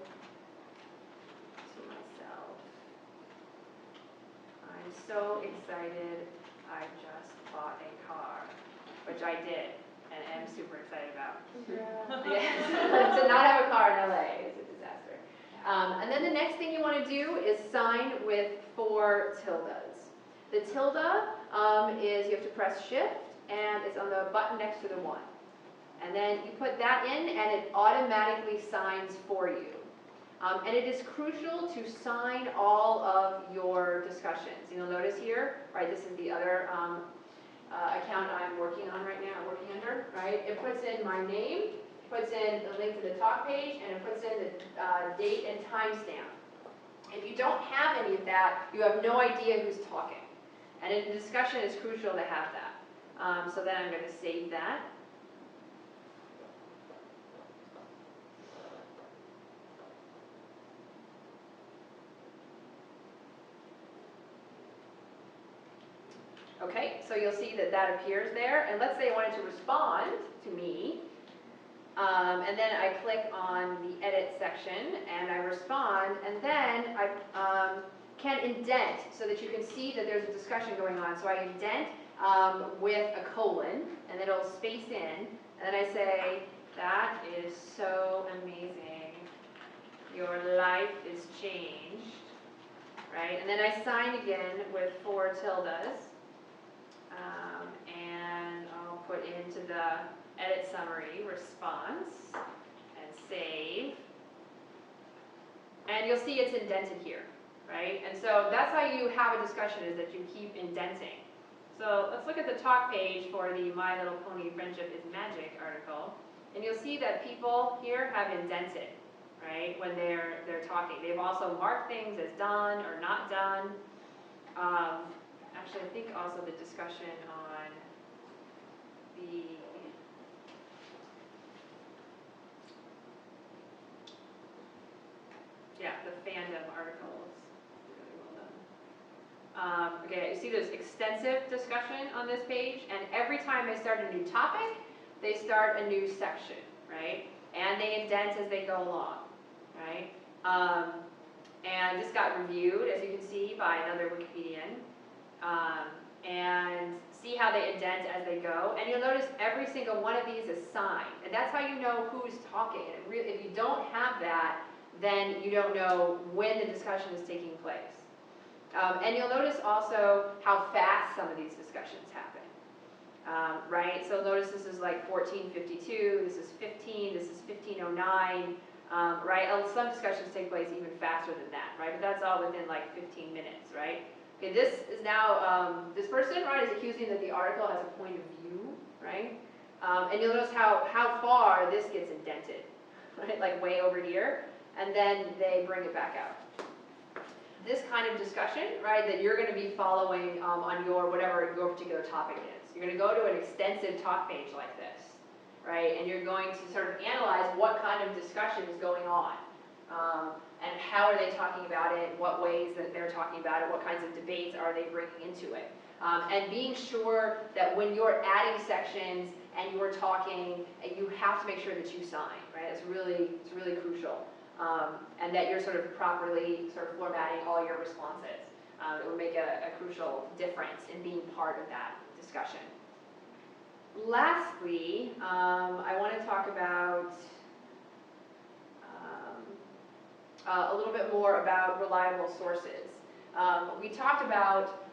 to myself. I'm so excited. I just bought a car, which I did and am super excited about. Yes. To not have a car in LA is a disaster. And then the next thing you want to do is sign with 4 tildes. The tilde is you have to press shift and it's on the button next to the 1. And then you put that in and it automatically signs for you. And it is crucial to sign all of your discussions. You'll notice here, right, this is the other account I'm working on right now, working under, right? It puts in my name, puts in the link to the talk page, and it puts in the date and timestamp. If you don't have any of that, you have no idea who's talking. And in a discussion, it's crucial to have that. So then I'm going to save that. Okay, so you'll see that that appears there. And let's say I wanted to respond to me. And then I click on the edit section and I respond. And then I can indent so that you can see that there's a discussion going on. So I indent with a colon and it'll space in. And then I say, that is so amazing. Your life is changed. Right? And then I sign again with 4 tildes. And I'll put into the edit summary response and save. And you'll see it's indented here, right? And so that's how you have a discussion, is that you keep indenting. So let's look at the talk page for the My Little Pony Friendship is Magic article. And you'll see that people here have indented, right, when they're talking. They've also marked things as done or not done. Actually, I think also the discussion on the fandom articles. Really well done. Okay, you see there's extensive discussion on this page, and every time they start a new topic, they start a new section, right? And they indent as they go along, right? And this got reviewed, as you can see, by another Wikipedian. And see how they indent as they go. And you'll notice every single one of these is signed. And that's how you know who's talking. And if you don't have that, then you don't know when the discussion is taking place. And you'll notice also how fast some of these discussions happen. Right? So notice this is like 14:52, this is 15, this is 15:09. Right? Some discussions take place even faster than that, right? But that's all within like 15 minutes, right? Okay, this is now, this person, right, is accusing that the article has a point of view, right? And you'll notice how far this gets indented, right? Like way over here, and then they bring it back out. This kind of discussion, right, that you're going to be following on whatever your particular topic is. You're going to go to an extensive talk page like this, right? And you're going to sort of analyze what kind of discussion is going on. And how are they talking about it, what ways that they're talking about it, what kinds of debates are they bringing into it. And being sure that when you're adding sections and you're talking, you have to make sure that you sign, right? It's really crucial. And that you're sort of properly formatting all your responses. It will make a crucial difference in being part of that discussion. Lastly, I want to talk about a little bit more about reliable sources. We talked about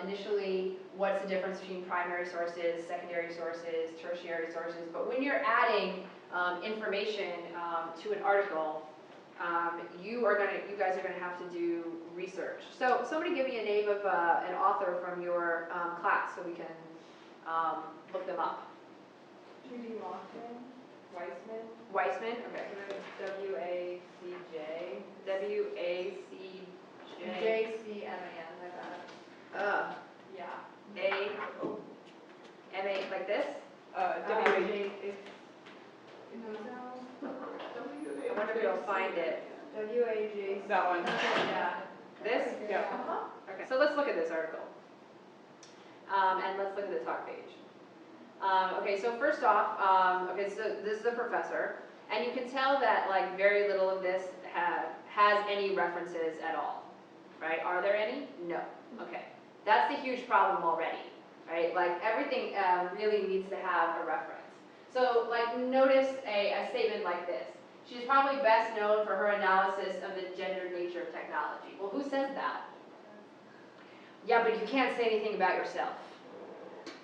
initially what's the difference between primary sources, secondary sources, tertiary sources, but when you're adding information to an article, you guys are gonna have to do research. So somebody give me a name of an author from your class so we can look them up. Judy Mockman, Weissman. Weissman, okay. W-A-C-J. W-A-C-J. J-C-M-A-N, like that. Yeah. M-A, like this? W-A-J. I wonder if you'll find it. W-A-J. That one. Yeah. This? Yeah. Okay, so let's look at this article. And let's look at the talk page. Okay, so first off, okay, so this is a professor, and you can tell that like very little of this has any references at all, right? Are there any? No. Okay, that's a huge problem already, right? Like everything really needs to have a reference. So like notice a statement like this. She's probably best known for her analysis of the gendered nature of technology. Well, who says that? Yeah, but you can't say anything about yourself,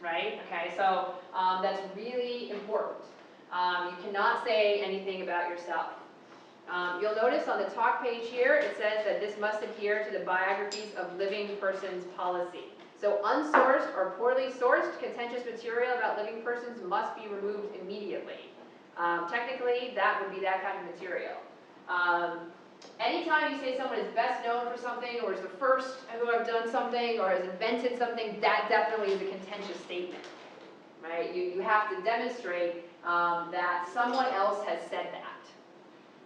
right? Okay, so that's really important. You cannot say anything about yourself. You'll notice on the talk page here, it says that this must adhere to the biographies of living persons policy. So unsourced or poorly sourced contentious material about living persons must be removed immediately. Technically, that would be that kind of material. Anytime you say someone is best known for something, or is the first who have done something, or has invented something, that definitely is a contentious statement, right? You have to demonstrate that someone else has said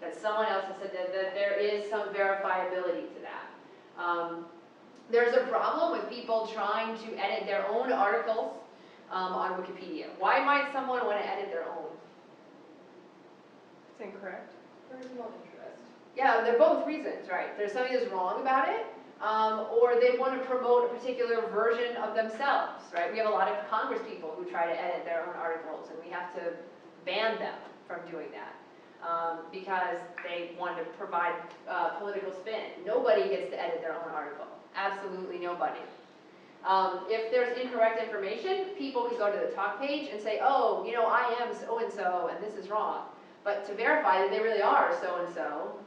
that someone else has said that there is some verifiability to that. There's a problem with people trying to edit their own articles on Wikipedia. Why might someone want to edit their own? It's incorrect. Personal interest. Yeah, they're both reasons, right? There's something that's wrong about it, or they want to promote a particular version of themselves, right? We have a lot of Congress people who try to edit their own articles, and we have to ban them from doing that because they want to provide political spin. Nobody gets to edit their own article. Absolutely nobody. If there's incorrect information, people can go to the talk page and say, oh, you know, I am so-and-so, and this is wrong. But to verify that they really are so-and-so,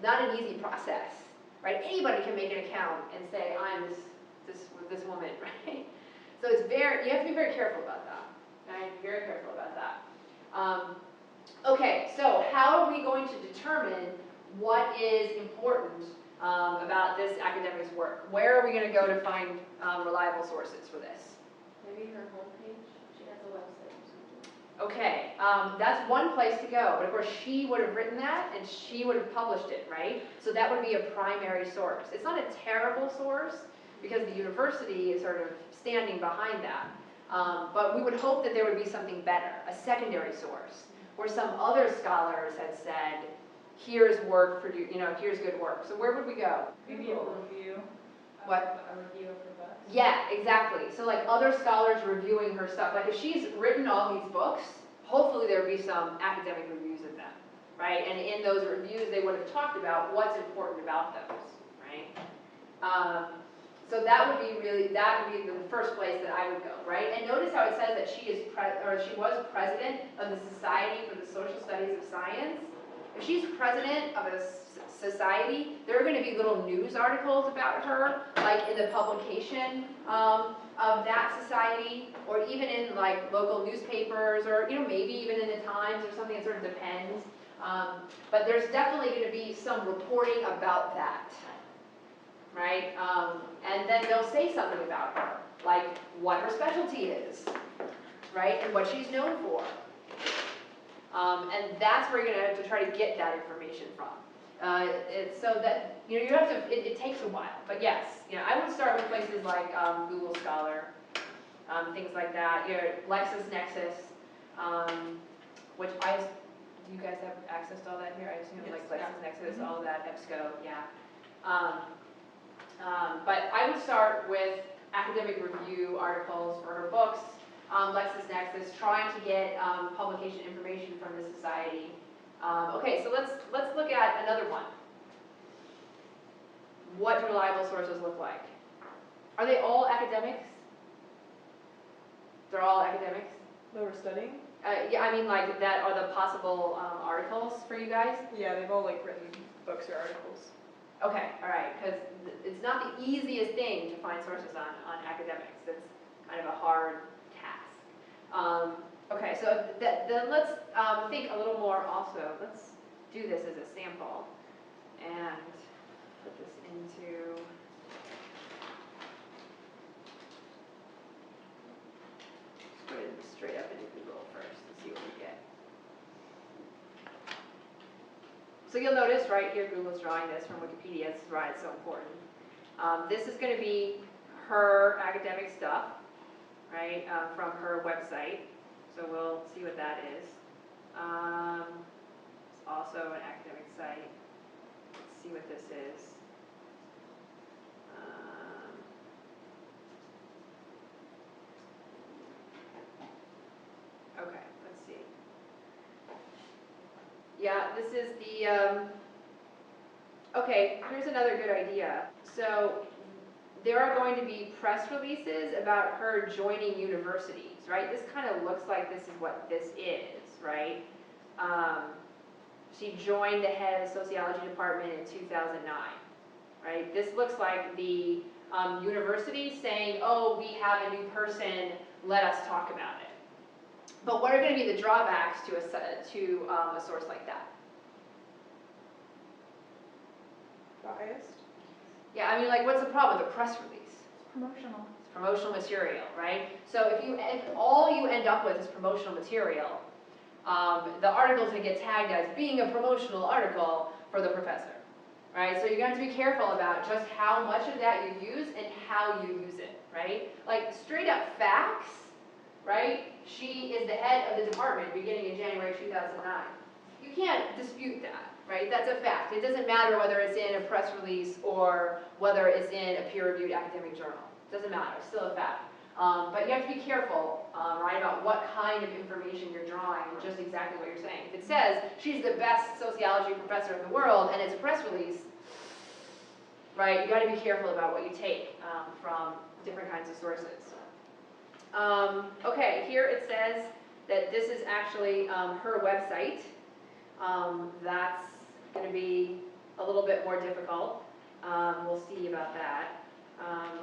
not an easy process, right? Anybody can make an account and say, I'm this woman, right? So it's you have to be very careful about that, right? Be very careful about that. Okay, so how are we going to determine what is important about this academic's work? Where are we going to go to find reliable sources for this? Maybe her homepage, she has a website or something. Okay, that's one place to go, but of course she would have written that and she would have published it, right? So that would be a primary source. It's not a terrible source because the university is sort of standing behind that, but we would hope that there would be something better, a secondary source, where some other scholars had said, here's work, here's good work. So where would we go? Maybe a review. What? A review of her books. Yeah, exactly. So like other scholars reviewing her stuff. Like if she's written all these books, hopefully there would be some academic reviews of them, right? And in those reviews, they would have talked about what's important about those, right? So that would be the first place that I would go, right? And notice how it says that she was president of the Society for the Social Studies of Science. If she's president of a society, there are going to be little news articles about her, like in the publication of that society, or even in like local newspapers, or maybe even in the Times or something. It sort of depends. But there's definitely going to be some reporting about that, right? And then they'll say something about her, like what her specialty is, right, and what she's known for. And that's where you're going to have to try to get that information from. So that, you have to, it takes a while, but yes, I would start with places like Google Scholar, things like that, LexisNexis, which do you guys have access to all that here? I assume Yes. like LexisNexis, Yeah. all of that, EBSCO, yeah. But I would start with academic review articles for her books, LexisNexis, trying to get publication information from the society. Okay, so let's look at another one. What do reliable sources look like? Are they all academics? They're all academics? That we're studying? Yeah, I mean like that are the possible articles for you guys? Yeah, they've all like written books or articles. Okay, all right, because it's not the easiest thing to find sources on academics. It's kind of a hard task. Okay, so then let's think a little more also. Let's do this as a sample and put this into, let's put it straight up into Google first and see what we get. So you'll notice right here, Google's drawing this from Wikipedia. This is why it's so important. This is going to be her academic stuff. right, from her website. So we'll see what that is. It's also an academic site. Let's see what this is. Okay, let's see. Yeah, this is the, okay, here's another good idea. So there are going to be press releases about her joining universities, right? This kind of looks like this is what this is, right? She joined the head of the sociology department in 2009, right? This looks like the university saying, oh, we have a new person, let us talk about it. But what are going to be the drawbacks to a source like that? Biased? Yeah, I mean, like, what's the problem with a press release? It's promotional. It's promotional material, right? So if all you end up with is promotional material, the article's going to get tagged as being a promotional article for the professor, right? So you're going to have to be careful about just how much of that you use and how you use it, right? Like, straight up facts, right? She is the head of the department beginning in January 2009. You can't dispute that, right? That's a fact. It doesn't matter whether it's in a press release or whether it's in a peer-reviewed academic journal. It doesn't matter. It's still a fact. But you have to be careful, right, about what kind of information you're drawing, just exactly what you're saying. If it says she's the best sociology professor in the world and it's a press release, right, you got to be careful about what you take from different kinds of sources. Okay, here it says that this is actually her website. That's going to be a little bit more difficult. We'll see about that.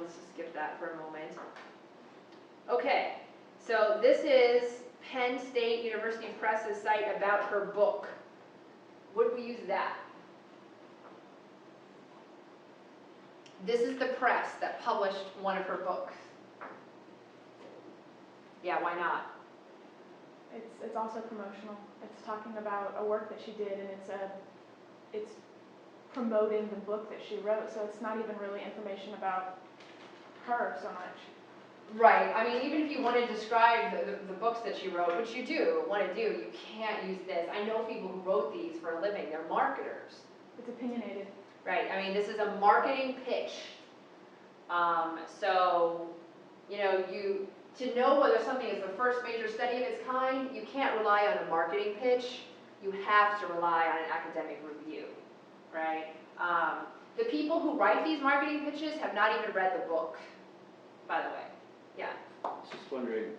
Let's just skip that for a moment. Okay, so this is Penn State University Press's site about her book. Would we use that? This is the press that published one of her books. Yeah, why not? It's also promotional. It's talking about a work that she did, and it's promoting the book that she wrote. So it's not even really information about her so much. Right. I mean, even if you want to describe the books that she wrote, which you do want to do, you can't use this. I know people who wrote these for a living. They're marketers. It's opinionated. Right. I mean, this is a marketing pitch. So, you know, to know whether something is the first major study of its kind, you can't rely on a marketing pitch. You have to rely on an academic review, right? The people who write these marketing pitches have not even read the book, by the way. Yeah. I was just wondering,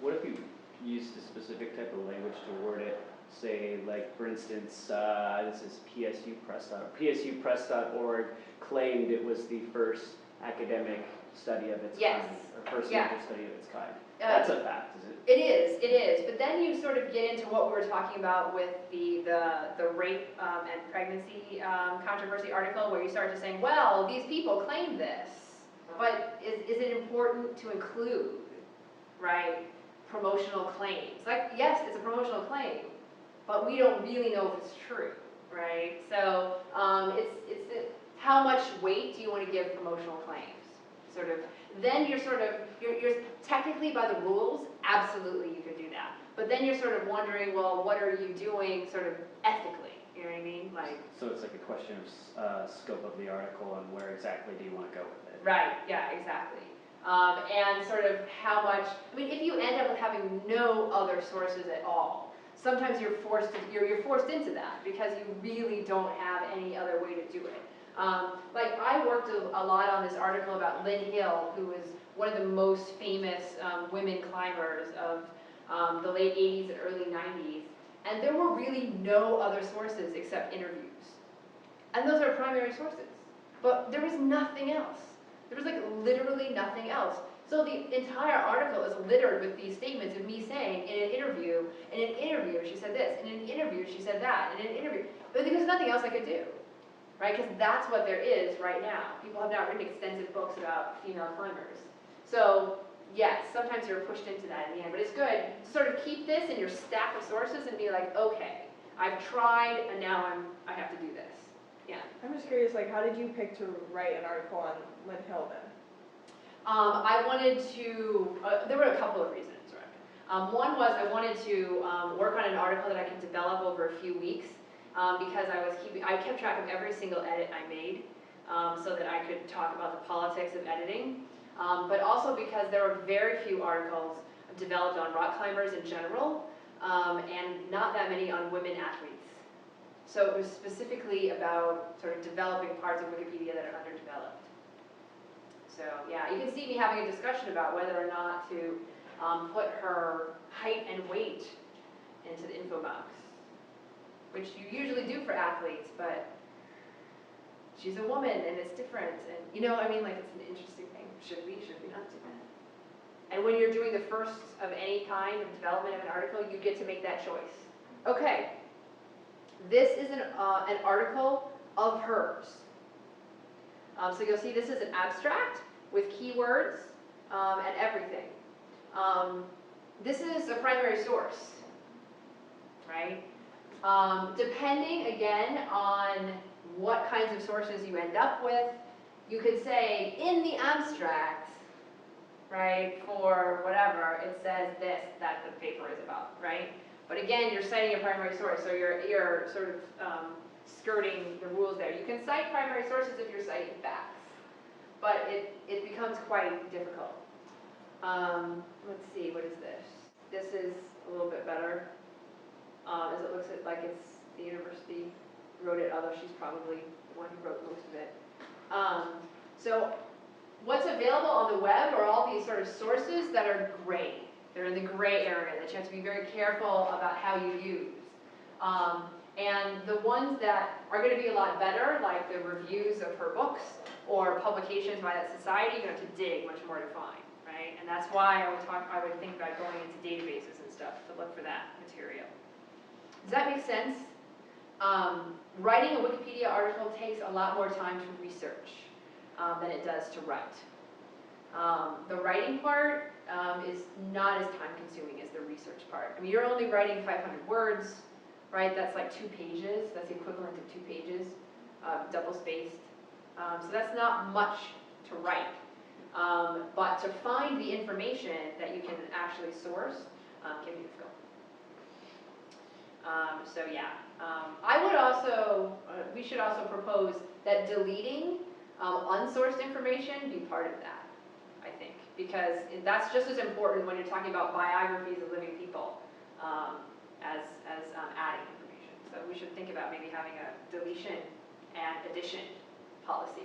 what if you used a specific type of language to word it? Say, like, for instance, this is PSUpress.org claimed it was the first academic study of its Yes. kind, or first Yeah. major study of its kind. That's a fact, is it? It is. But then you sort of get into what we were talking about with the rape and pregnancy controversy article, where you start to say, well, these people claim this, but is it important to include, right, promotional claims? Like, yes, it's a promotional claim, but we don't really know if it's true, right? So it's how much weight do you want to give promotional claims? Sort of. Then you're technically by the rules, absolutely you could do that. But then you're sort of wondering, well, what are you doing sort of ethically? You know what I mean? Like. So it's like a question of scope of the article and where exactly do you want to go with it? Right, yeah, exactly. And sort of how much, I mean, if you end up with having no other sources at all, sometimes you're forced into that because you really don't have any other way to do it. Like, I worked a lot on this article about Lynn Hill, who was one of the most famous women climbers of the late 80s and early 90s. And there were really no other sources except interviews. And those are primary sources. But there was nothing else. There was, like, literally nothing else. So the entire article is littered with these statements of me saying, in an interview she said this, in an interview she said that, in an interview. But there's nothing else I could do. Right? Because that's what there is right now. People have not written extensive books about female climbers. So, yes, sometimes you're pushed into that in the end. But it's good to sort of keep this in your stack of sources and be like, okay, I've tried, and now I have to do this. Yeah. I'm just curious, like, how did you pick to write an article on Lynn Hill then? I wanted to, there were a couple of reasons, right? One was I wanted to work on an article that I could develop over a few weeks because I kept track of every single edit I made so that I could talk about the politics of editing, but also because there were very few articles developed on rock climbers in general and not that many on women athletes. So it was specifically about sort of developing parts of Wikipedia that are underdeveloped. So yeah, you can see me having a discussion about whether or not to put her height and weight into the info box, which you usually do for athletes, but she's a woman and it's different. And you know, I mean, like it's an interesting thing. Should we not do that? And when you're doing the first of any kind of development of an article, you get to make that choice. Okay, this is an article of hers. So you'll see this is an abstract with keywords and everything. This is a primary source, right? Depending, again, on what kinds of sources you end up with, you could say, in the abstract, right, for whatever, it says this, that the paper is about, right? But again, you're citing a primary source, so you're sort of skirting the rules there. You can cite primary sources if you're citing facts, but it becomes quite difficult. Let's see, what is this? This is a little bit better, as it looks like it's the university wrote it, although she's probably the one who wrote most of it. So what's available on the web are all these sort of sources that are gray. They're in the gray area that you have to be very careful about how you use. And the ones that are going to be a lot better, like the reviews of her books or publications by that society, you have to dig much more to find, right? And that's why I would think about going into databases and stuff to look for that material. Does that make sense? Writing a Wikipedia article takes a lot more time to research than it does to write. The writing part is not as time consuming as the research part. I mean, you're only writing 500 words, right? That's like 2 pages. That's the equivalent of 2 pages, double-spaced. So that's not much to write. But to find the information that you can actually source can be difficult. So yeah, I would also, we should also propose that deleting unsourced information be part of that, I think, because that's just as important when you're talking about biographies of living people as adding information. So we should think about maybe having a deletion and addition policy.